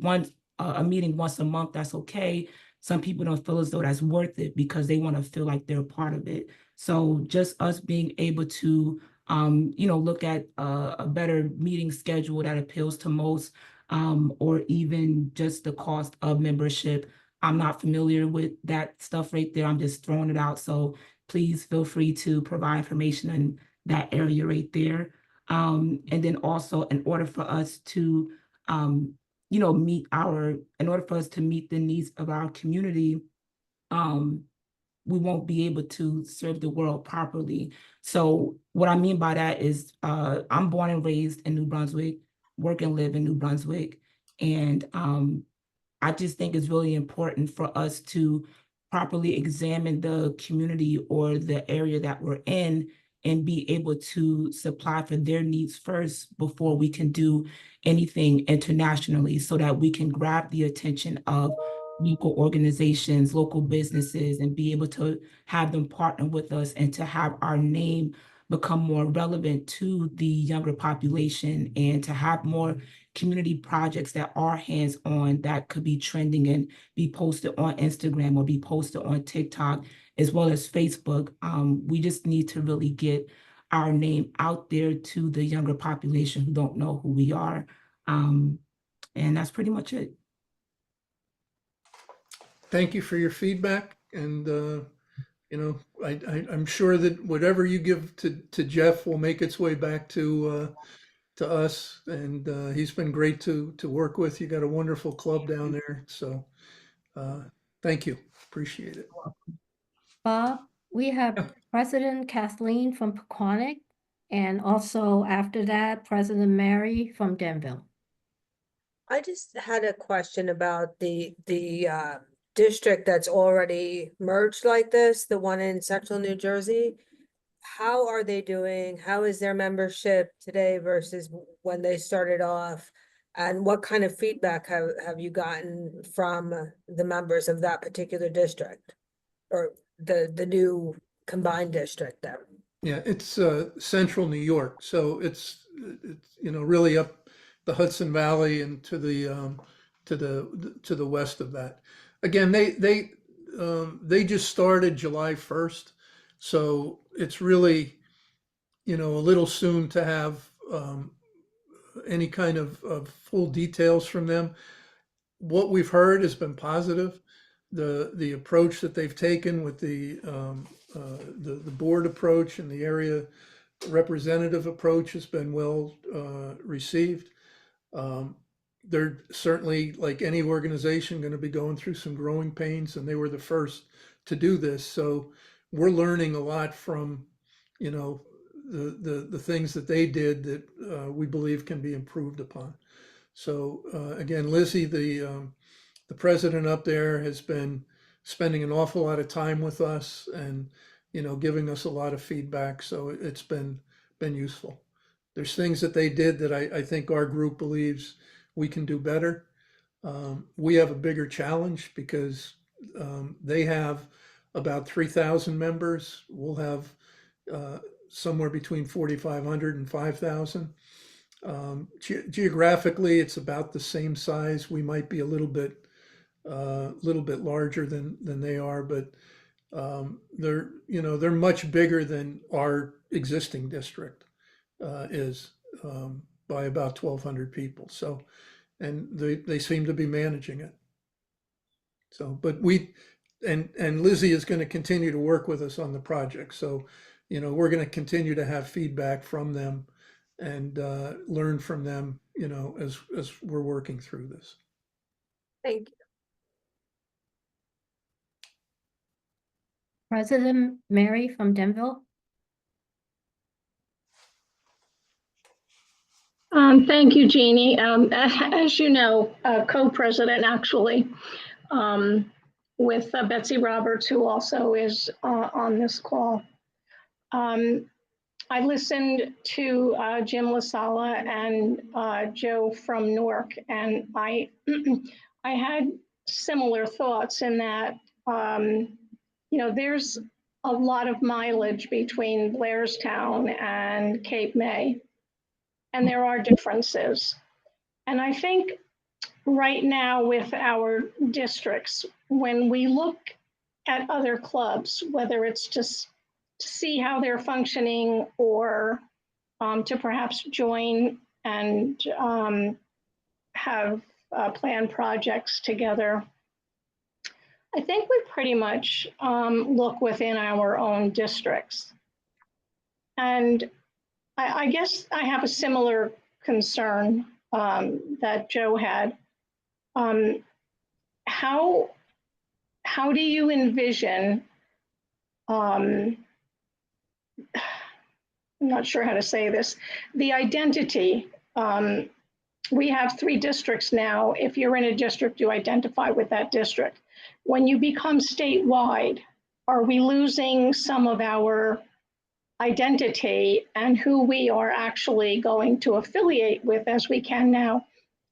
a meeting once a month, that's okay. Some people don't feel as though that's worth it because they want to feel like they're a part of it. So just us being able to, look at a better meeting schedule that appeals to most, or even just the cost of membership. I'm not familiar with that stuff right there. I'm just throwing it out. So please feel free to provide information in that area right there. And then also in order for us to, in order for us to meet the needs of our community, we won't be able to serve the world properly. So what I mean by that is I'm born and raised in New Brunswick, work and live in New Brunswick. And I just think it's really important for us to properly examine the community or the area that we're in and be able to supply for their needs first before we can do anything internationally, so that we can grab the attention of local organizations, local businesses, and be able to have them partner with us and to have our name become more relevant to the younger population, and to have more community projects that are hands-on that could be trending and be posted on Instagram or be posted on TikTok as well as Facebook. We just need to really get our name out there to the younger population who don't know who we are. And that's pretty much it. Thank you for your feedback. And, I'm sure that whatever you give to Jeff will make its way back to us. And he's been great to work with. You got a wonderful club down there. So thank you. Appreciate it. Bob, we have Yeah. President Kathleen from Pequannock, and also after that, President Mary from Denville. I just had a question about the district that's already merged like this, the one in central New Jersey. How are they doing? How is their membership today versus when they started off? And what kind of feedback have you gotten from the members of that particular district? Or the new combined district there? Yeah, it's central New York, so it's really up the Hudson Valley and to the west of that. Again, they just started July 1st, so it's really a little soon to have any kind of full details from them. What we've heard has been positive. The approach that they've taken with the board approach and the area representative approach has been well received. They're certainly, like any organization, going to be going through some growing pains, and they were the first to do this. So we're learning a lot from the things that they did that we believe can be improved upon. So again, Lizzie, the president up there, has been spending an awful lot of time with us and, giving us a lot of feedback. So it's been useful. There's things that they did that I think our group believes we can do better. We have a bigger challenge because they have about 3,000 members. We'll have somewhere between 4,500 and 5,000. Geographically, it's about the same size. We might be a little bit larger than they are, but they're much bigger than our existing district is by about 1,200 people. So, and they seem to be managing it. So, but and Lizzie is going to continue to work with us on the project. So, we're going to continue to have feedback from them and learn from them, as we're working through this. Thank you. President Mary from Denville. Thank you, Jeannie. As you know, co-president actually, with Betsy Roberts, who also is on this call. I listened to Jim LaSala and Joe from Newark, and I had similar thoughts in that, there's a lot of mileage between Blairstown and Cape May, and there are differences. And I think right now with our districts, when we look at other clubs, whether it's just to see how they're functioning or to perhaps join and have planned projects together, I think we pretty much look within our own districts. And I guess I have a similar concern that Joe had. How do you envision, I'm not sure how to say this, the identity? We have 3 districts now. If you're in a district, you identify with that district. When you become statewide, are we losing some of our identity and who we are actually going to affiliate with, as we can now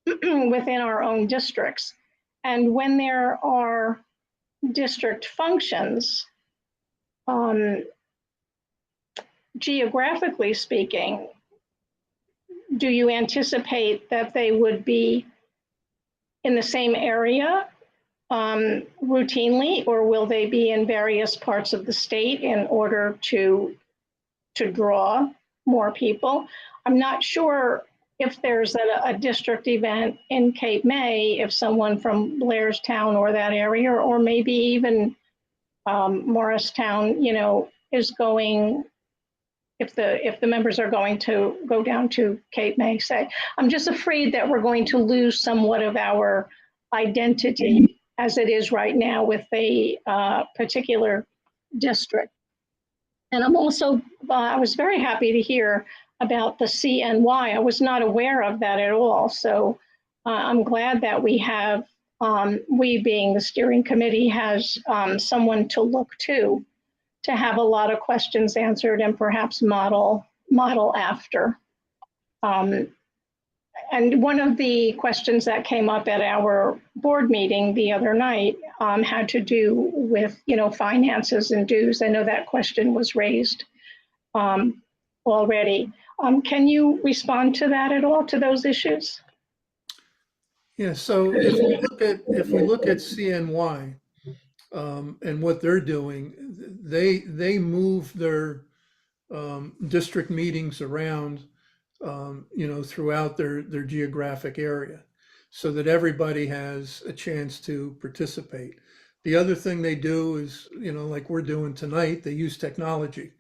within our own districts? And when there are district functions, geographically speaking, do you anticipate that they would be in the same area routinely, or will they be in various parts of the state in order to draw more people? I'm not sure if there's a district event in Cape May, if someone from Blairstown or that area, or maybe even Morristown, is going, if the members are going to go down to Cape May, say. I'm just afraid that we're going to lose somewhat of our identity as it is right now with a particular district. And I'm also, I was very happy to hear about the CNY. I was not aware of that at all. So I'm glad that we have, we being the steering committee, has someone to look to have a lot of questions answered and perhaps model after. And one of the questions that came up at our board meeting the other night had to do with, finances and dues. I know that question was raised already. Can you respond to that at all, to those issues? Yeah, so if we look at CNY and what they're doing, they move their district meetings around, throughout their geographic area, so that everybody has a chance to participate. The other thing they do is, like we're doing tonight, they use technology,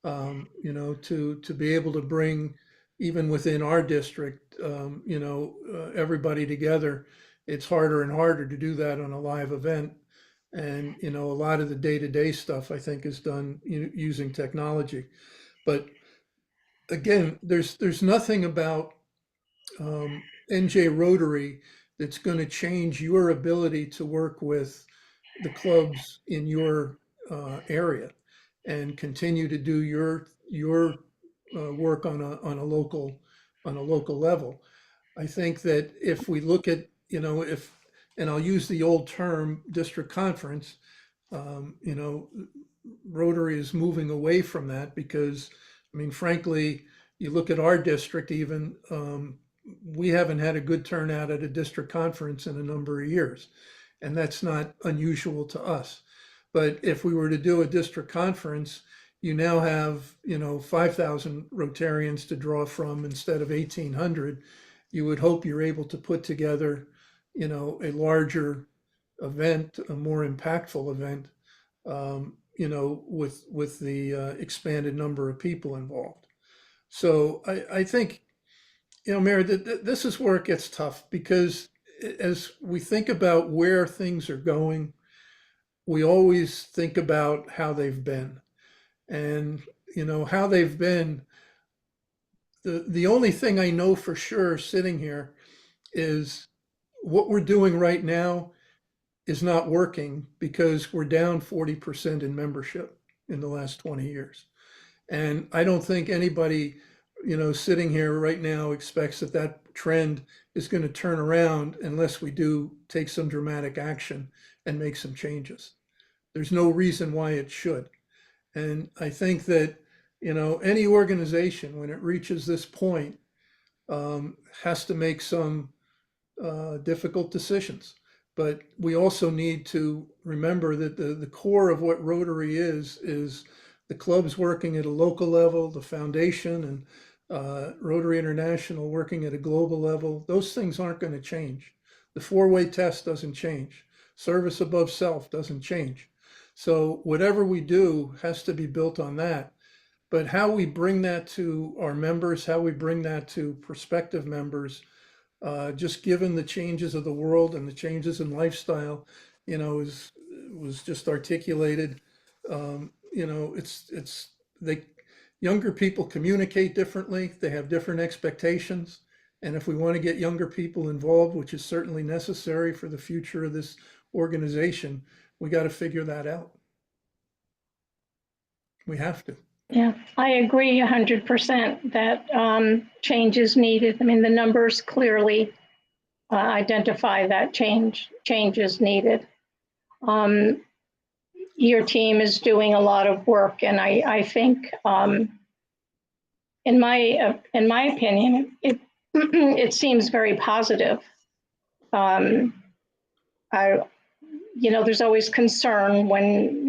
to be able to bring, even within our district, everybody together. It's harder and harder to do that on a live event. And, a lot of the day-to-day stuff, I think, is done using technology. But again, there's nothing about NJ Rotary that's going to change your ability to work with the clubs in your area and continue to do your work on a local level. I think that if we look at, if, and I'll use the old term district conference, you know, Rotary is moving away from that because, I mean, frankly, you look at our district even, we haven't had a good turnout at a district conference in a number of years. And that's not unusual to us. But if we were to do a district conference, you now have, 5,000 Rotarians to draw from instead of 1,800. You would hope you're able to put together, a larger event, a more impactful event, with the expanded number of people involved. So I think, Mayor, this is where it gets tough because as we think about where things are going, we always think about how they've been. And, how they've been, the only thing I know for sure sitting here is what we're doing right now is not working because we're down 40% in membership in the last 20 years. And I don't think anybody, sitting here right now expects that that trend is going to turn around unless we do take some dramatic action and make some changes. There's no reason why it should. And I think that, any organization, when it reaches this point, has to make some difficult decisions. But we also need to remember that the core of what Rotary is the clubs working at a local level, the foundation and Rotary International working at a global level. Those things aren't going to change. The four-way test doesn't change. Service above self doesn't change. So whatever we do has to be built on that. But how we bring that to our members, how we bring that to prospective members, just given the changes of the world and the changes in lifestyle, was just articulated. They younger people communicate differently. They have different expectations. And if we want to get younger people involved, which is certainly necessary for the future of this organization, we got to figure that out. We have to. Yeah, I agree 100% that change is needed. I mean, the numbers clearly identify that change is needed. Your team is doing a lot of work, and I think, in my opinion, it seems very positive. There's always concern when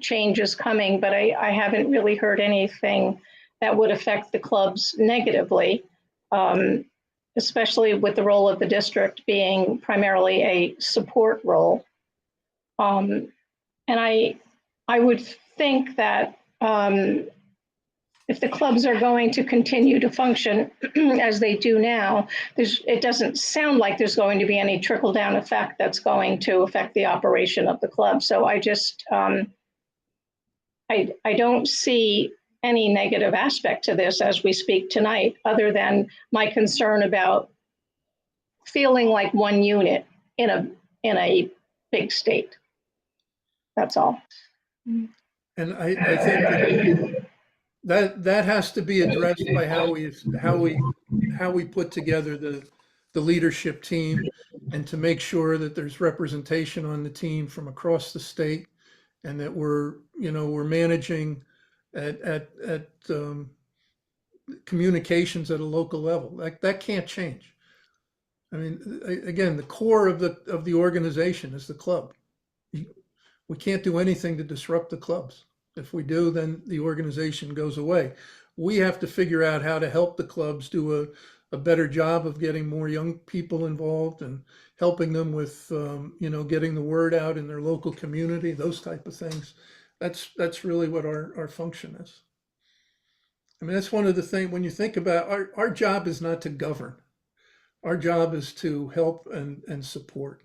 change is coming, but I haven't really heard anything that would affect the clubs negatively, especially with the role of the district being primarily a support role. And I would think that if the clubs are going to continue to function as they do now, it doesn't sound like there's going to be any trickle-down effect that's going to affect the operation of the club. So I just, I don't see any negative aspect to this as we speak tonight, other than my concern about feeling like one unit in a big state. That's all. And I think that has to be addressed by how we put together the leadership team, and to make sure that there's representation on the team from across the state, and that we're managing at communications at a local level. That can't change. I mean, again, the core of the organization is the club. We can't do anything to disrupt the clubs. If we do, then the organization goes away. We have to figure out how to help the clubs do a better job of getting more young people involved and helping them with, getting the word out in their local community, those type of things. That's really what our function is. I mean, that's one of the things, when you think about our job is not to govern. Our job is to help and support.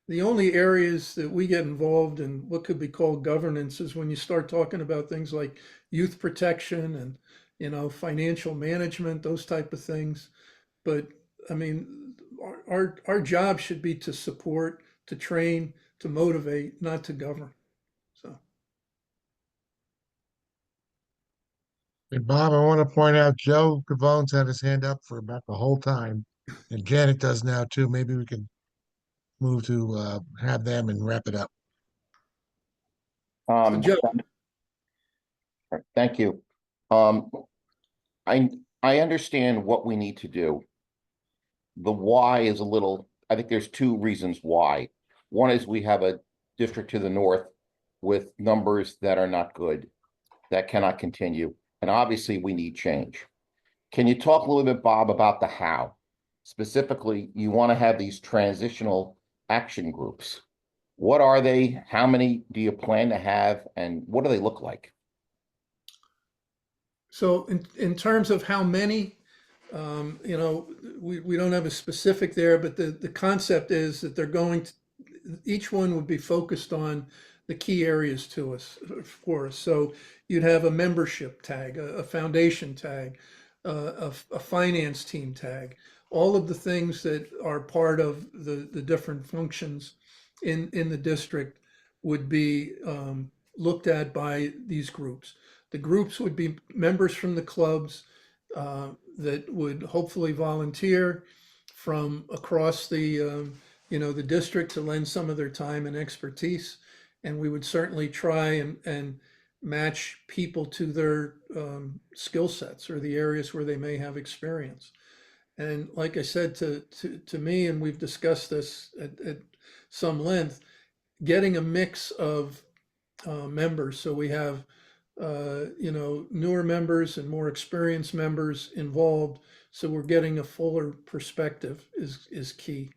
The only areas that we get involved in what could be called governance is when you start talking about things like youth protection and, financial management, those type of things. But I mean, our job should be to support, to train, to motivate, not to govern. So, And Bob, I want to point out Joe Gavone's had his hand up for about the whole time, and Janet does now too. Maybe we can move to have them and wrap it up. Joe. Thank you. Um, I understand what we need to do. The why is a little, I think there's two reasons why. One is we have a district to the north with numbers that are not good, that cannot continue. And obviously we need change. Can you talk a little bit, Bob, about the how? Specifically, you want to have these transitional action groups. What are they? How many do you plan to have? And what do they look like? So in terms of how many, you know, we don't have a specific there, but the concept is that they're going to, each one would be focused on the key areas to us, for us. So you'd have a membership tag, a foundation tag, a finance team tag, all of the things that are part of the different functions in the district would be looked at by these groups. The groups would be members from the clubs that would hopefully volunteer from across the you know, the district to lend some of their time and expertise. And we would certainly try and match people to their skill sets or the areas where they may have experience. And like I said to me, and we've discussed this at some length, getting a mix of members. So we have, you know, newer members and more experienced members involved. So we're getting a fuller perspective is key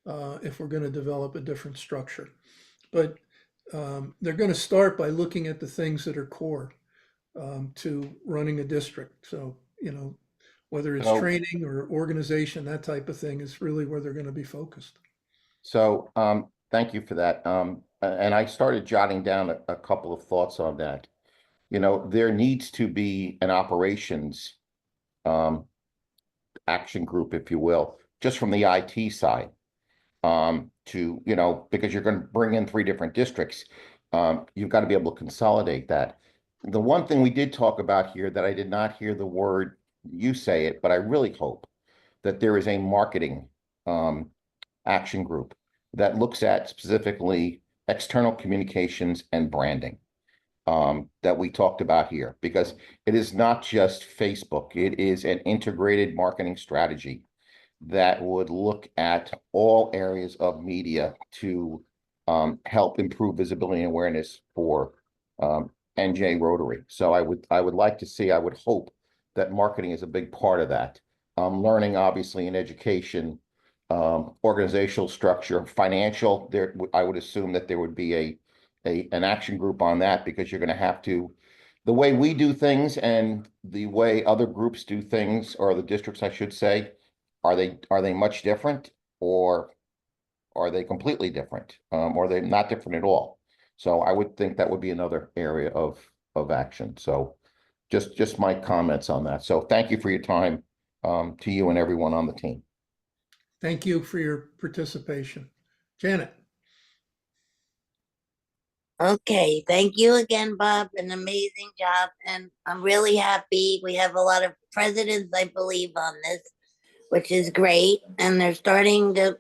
if we're going to develop a different structure. But they're going to start by looking at the things that are core to running a district. So, you know, whether it's So- training or organization, that type of thing is really where they're going to be focused. So, thank you for that. And I started jotting down a couple of thoughts on that. You know, there needs to be an operations action group, if you will, just from the IT side. To, you know, because you're going to bring in 3 different districts. You've got to be able to consolidate that. The one thing we did talk about here that I did not hear the word, you say it, but I really hope that there is a marketing action group that looks at specifically external communications and branding that we talked about here, because it is not just Facebook, it is an integrated marketing strategy that would look at all areas of media to help improve visibility and awareness for NJ Rotary. So I would like to see, I would hope that marketing is a big part of that. Learning, obviously, in education, organizational structure, financial. There, I would assume that there would be an action group on that, because you're going to have to, the way we do things and the way other groups do things, or the districts, I should say, are they much different, or are they completely different, or are they not different at all? So I would think that would be another area of action. So just my comments on that. So thank you for your time, to you and everyone on the team. Thank you for your participation. Janet. Okay, thank you again, Bob. An amazing job. And I'm really happy. We have a lot of presidents, I believe, on this, which is great. And they're starting to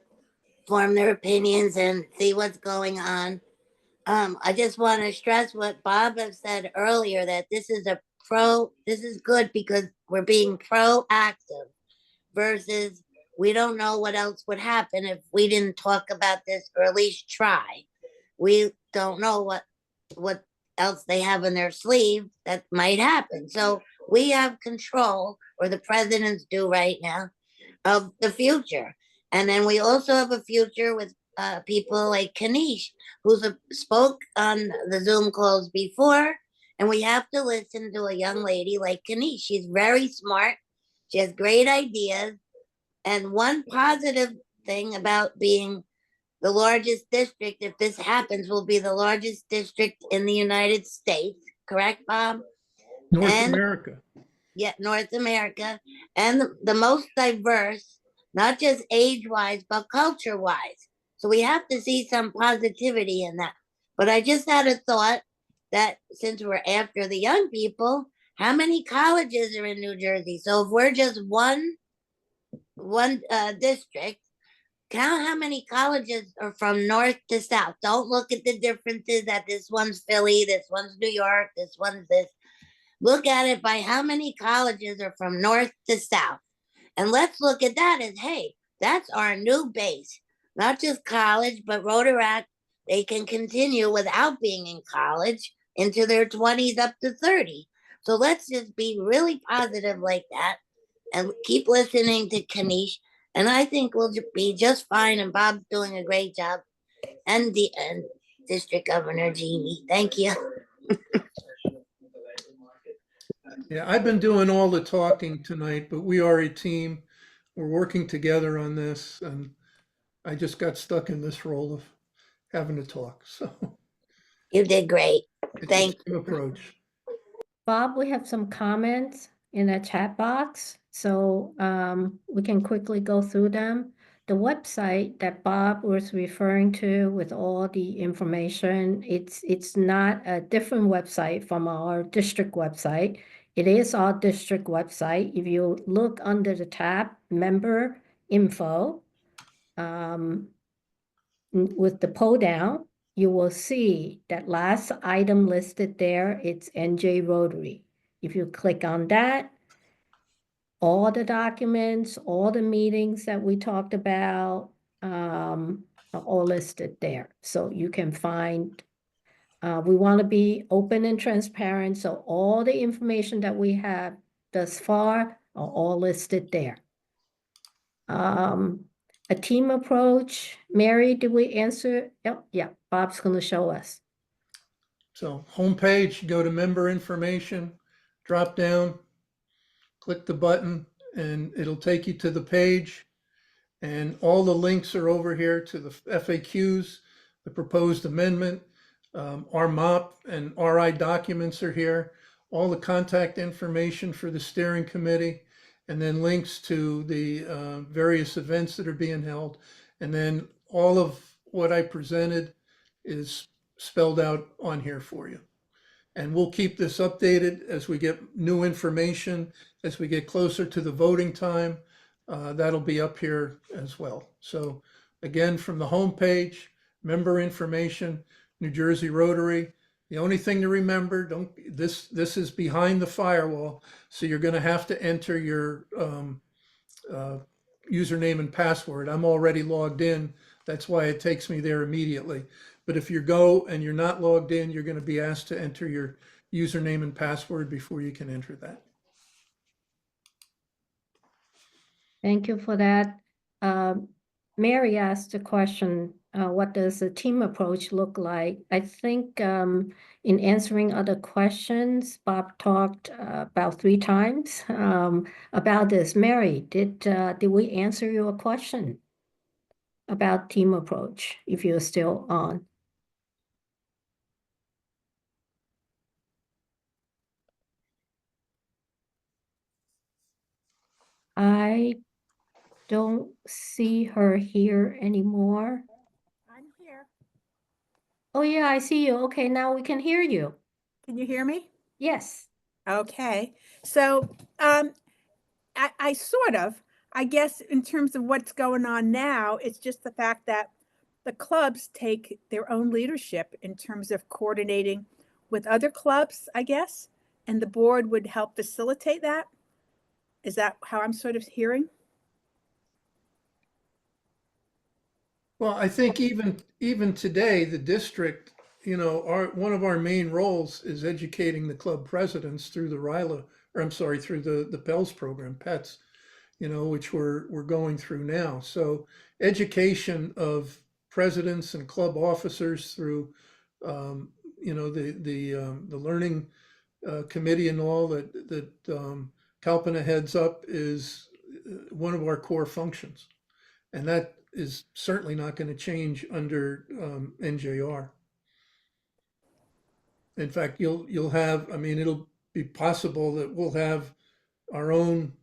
form their opinions and see what's going on. I just want to stress what Bob has said earlier, that this is good because we're being proactive versus we don't know what else would happen if we didn't talk about this, or at least try. We don't know what else they have in their sleeve that might happen. So we have control, or the presidents do right now, of the future. And then we also have a future with people like Kanish, who's spoke on the Zoom calls before. And we have to listen to a young lady like Kanish. She's very smart. She has great ideas. And one positive thing about being the largest district, if this happens, will be the largest district in the United States. Correct, Bob? North America. Yeah, North America. And the most diverse, not just age-wise, but culture-wise. So we have to see some positivity in that. But I just had a thought that since we're after the young people, how many colleges are in New Jersey? So if we're just one district, count how many colleges are from north to south. Don't look at the differences that this one's Philly, this one's New York, this one's this. Look at it by how many colleges are from north to south. And let's look at that as, hey, that's our new base. Not just college, but Rotaract, they can continue without being in college into their 20s up to 30. So let's just be really positive like that and keep listening to Kanish. And I think we'll be just fine. And Bob's doing a great job. And District Governor Jeannie. Thank you. Yeah, I've been doing all the talking tonight, but we are a team. We're working together on this, and I just got stuck in this role of having to talk. So You did great. it's Thank a team approach. Bob, we have some comments in the chat box, so we can quickly go through them. The website that Bob was referring to with all the information, it's not a different website from our district website. It is our district website. If you look under the tab Member Info, with the pull down, you will see that last item listed there, it's NJ Rotary. If you click on that, all the documents, all the meetings that we talked about are all listed there. So you can find, we want to be open and transparent. So all the information that we have thus far are all listed there. A team approach. Mary, did we answer? Oh, yeah, Bob's going to show us. So homepage, go to member information, drop down, click the button, and it'll take you to the page. And all the links are over here to the FAQs, the proposed amendment, our MOP and RI documents are here, all the contact information for the steering committee, and then links to the various events that are being held. And then all of what I presented is spelled out on here for you. And we'll keep this updated as we get new information, as we get closer to the voting time. That'll be up here as well. So again, from the homepage, member information, New Jersey Rotary. The only thing to remember, this is behind the firewall, so you're going to have to enter your username and password. I'm already logged in. That's why it takes me there immediately. But if you go and you're not logged in, you're going to be asked to enter your username and password before you can enter that. Thank you for that. Mary asked a question, what does a team approach look like? I think in answering other questions, Bob talked about 3 times about this. Mary, did we answer your question about team approach, if you're still on? I don't see her here anymore. I'm here. Oh yeah, I see you. Okay, now we can hear you. Can you hear me? Yes. Okay. So I sort of, I guess in terms of what's going on now, it's just the fact that the clubs take their own leadership in terms of coordinating with other clubs, I guess, and the board would help facilitate that. Is that how I'm sort of hearing? Well, I think even today, the district, one of our main roles is educating the club presidents through the through the PELS program, PETS, which we're going through now. So education of presidents and club officers through, the learning committee and all that Kalpana heads up is one of our core functions. And that is certainly not going to change under NJR. In fact, you'll have, it'll be possible that we'll have our own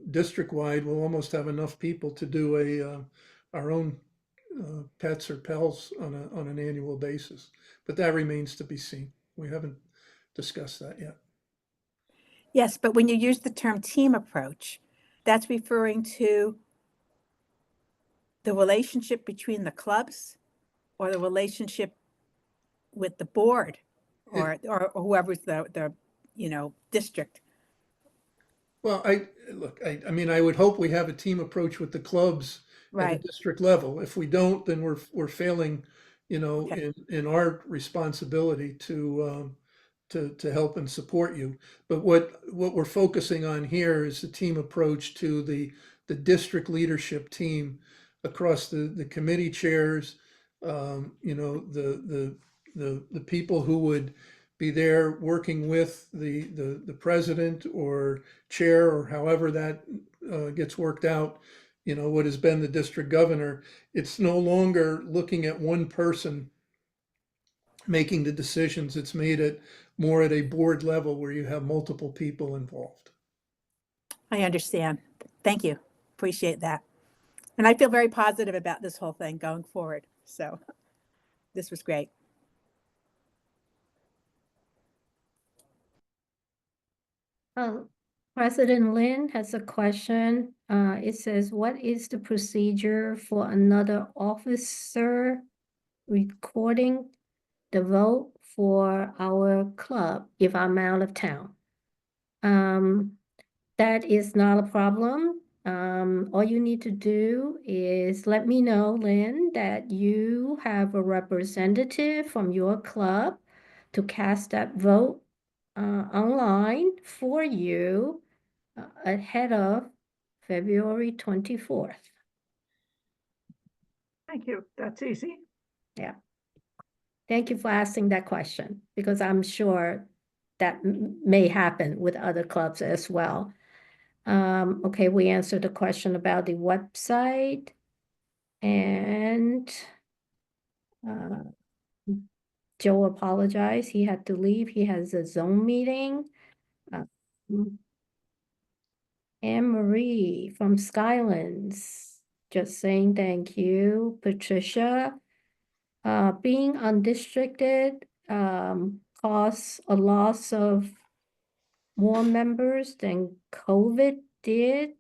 district-wide, we'll almost have enough people to do our own pets or pals on an annual basis. But that remains to be seen. We haven't discussed that yet. Yes, but when you use the term team approach, that's referring to the relationship between the clubs or the relationship with the board or whoever's the district. Well, I mean, I would hope we have a team approach with the clubs at a Right. district level. If we don't, then we're failing, Okay. in our responsibility to help and support you. But what we're focusing on here is the team approach to the district leadership team across the committee chairs, the people who would be there working with the president or chair or however that gets worked out, what has been the district governor. It's no longer looking at one person making the decisions. It's made it more at a board level where you have multiple people involved. I understand. Thank you. Appreciate that. And I feel very positive about this whole thing going forward. So this was great. President Lynn has a question. It says, what is the procedure for another officer recording the vote for our club if I'm out of town? That is not a problem. All you need to do is let me know, Lynn, that you have a representative from your club to cast that vote online for you ahead of February 24th. Thank you. That's easy. Yeah. Thank you for asking that question because I'm sure that may happen with other clubs as well. Okay, we answered the question about the website and Joe apologized. He had to leave. He has a Zoom meeting. Anne Marie from Skylands, just saying thank you. Patricia, being undistricted caused a loss of more members than COVID did.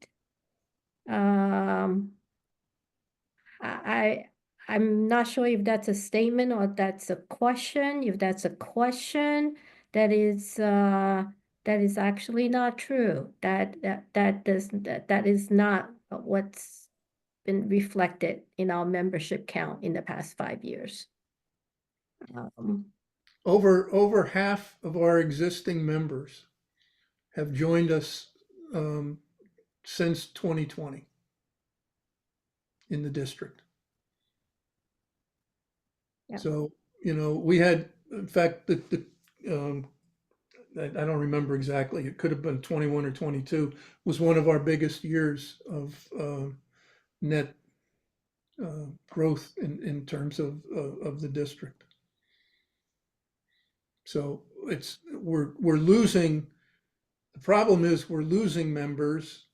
I'm not sure if that's a statement or that's a question. If that's a question, that is actually not true. That is not what's been reflected in our membership count in the past 5 years. Over half of our existing members have joined us since 2020 in the district. Yeah. So, we had, in fact, I don't remember exactly, it could have been 21 or 22, was one of our biggest years of net growth in terms of the district. So we're losing, the problem is we're losing members,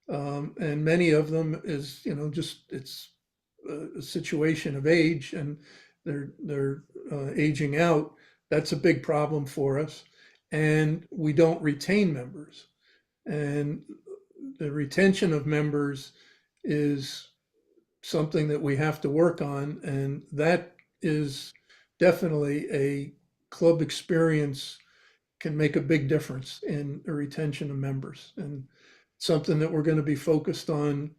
and many of them is, just it's a situation of age and they're aging out. That's a big problem for us. And we don't retain members. And the retention of members is something that we have to work on. And that is definitely a club experience can make a big difference in the retention of members. And something that we're going to be focused on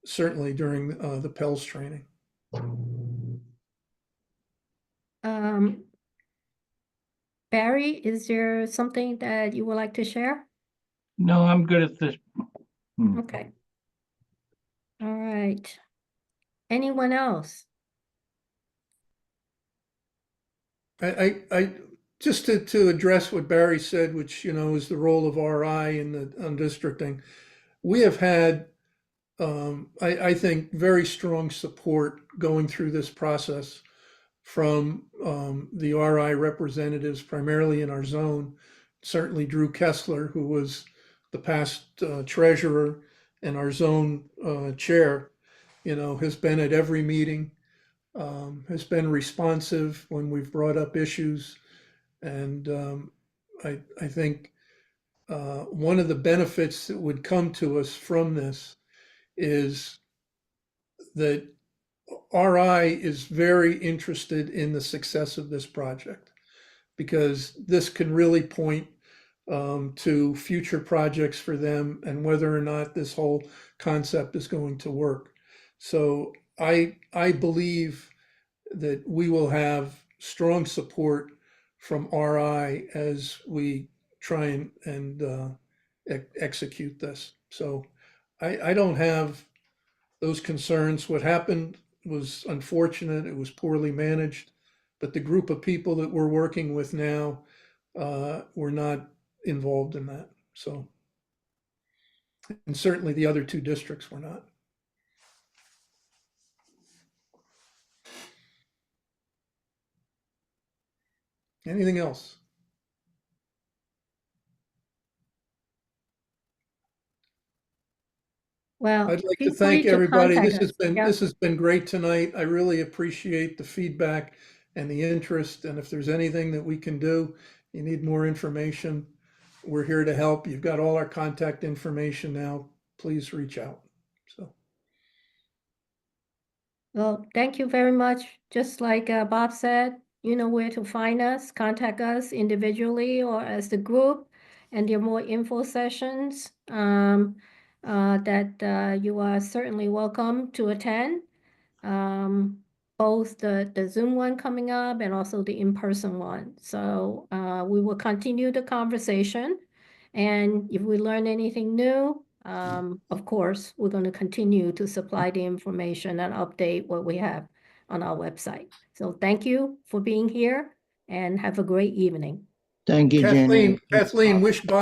certainly during the PELS training. Barry, is there something that you would like to share? No, I'm good at this. Okay. All right. Anyone else? I just to address what Barry said, which, is the role of RI in the undistricting. We have had, I think, very strong support going through this process from the RI representatives, primarily in our zone. Certainly Drew Kessler, who was the past treasurer and our zone chair. has been at every meeting, has been responsive when we've brought up issues. And I think one of the benefits that would come to us from this is that RI is very interested in the success of this project, because this can really point to future projects for them and whether or not this whole concept is going to work. So I believe that we will have strong support from RI as we try and execute this. So I don't have those concerns. What happened was unfortunate. It was poorly managed, but the group of people that we're working with now were not involved in that. So, and certainly the other two districts were not. Anything else? Well, I'd like to feel thank free to everybody. contact This has us. been Yep. this has been great tonight. I really appreciate the feedback and the interest. And if there's anything that we can do, you need more information, we're here to help. You've got all our contact information now. Please reach out. So, Well, thank you very much. Just like Bob said, you know where to find us. Contact us individually or as the group. And there are more info sessions that you are certainly welcome to attend. Both the Zoom one coming up and also the in-person one. So we will continue the conversation. And if we learn anything new, of course, we're going to continue to supply the information and update what we have on our website. So thank you for being here and have a great evening. Thank you, Jenny. Kathleen, wish Bob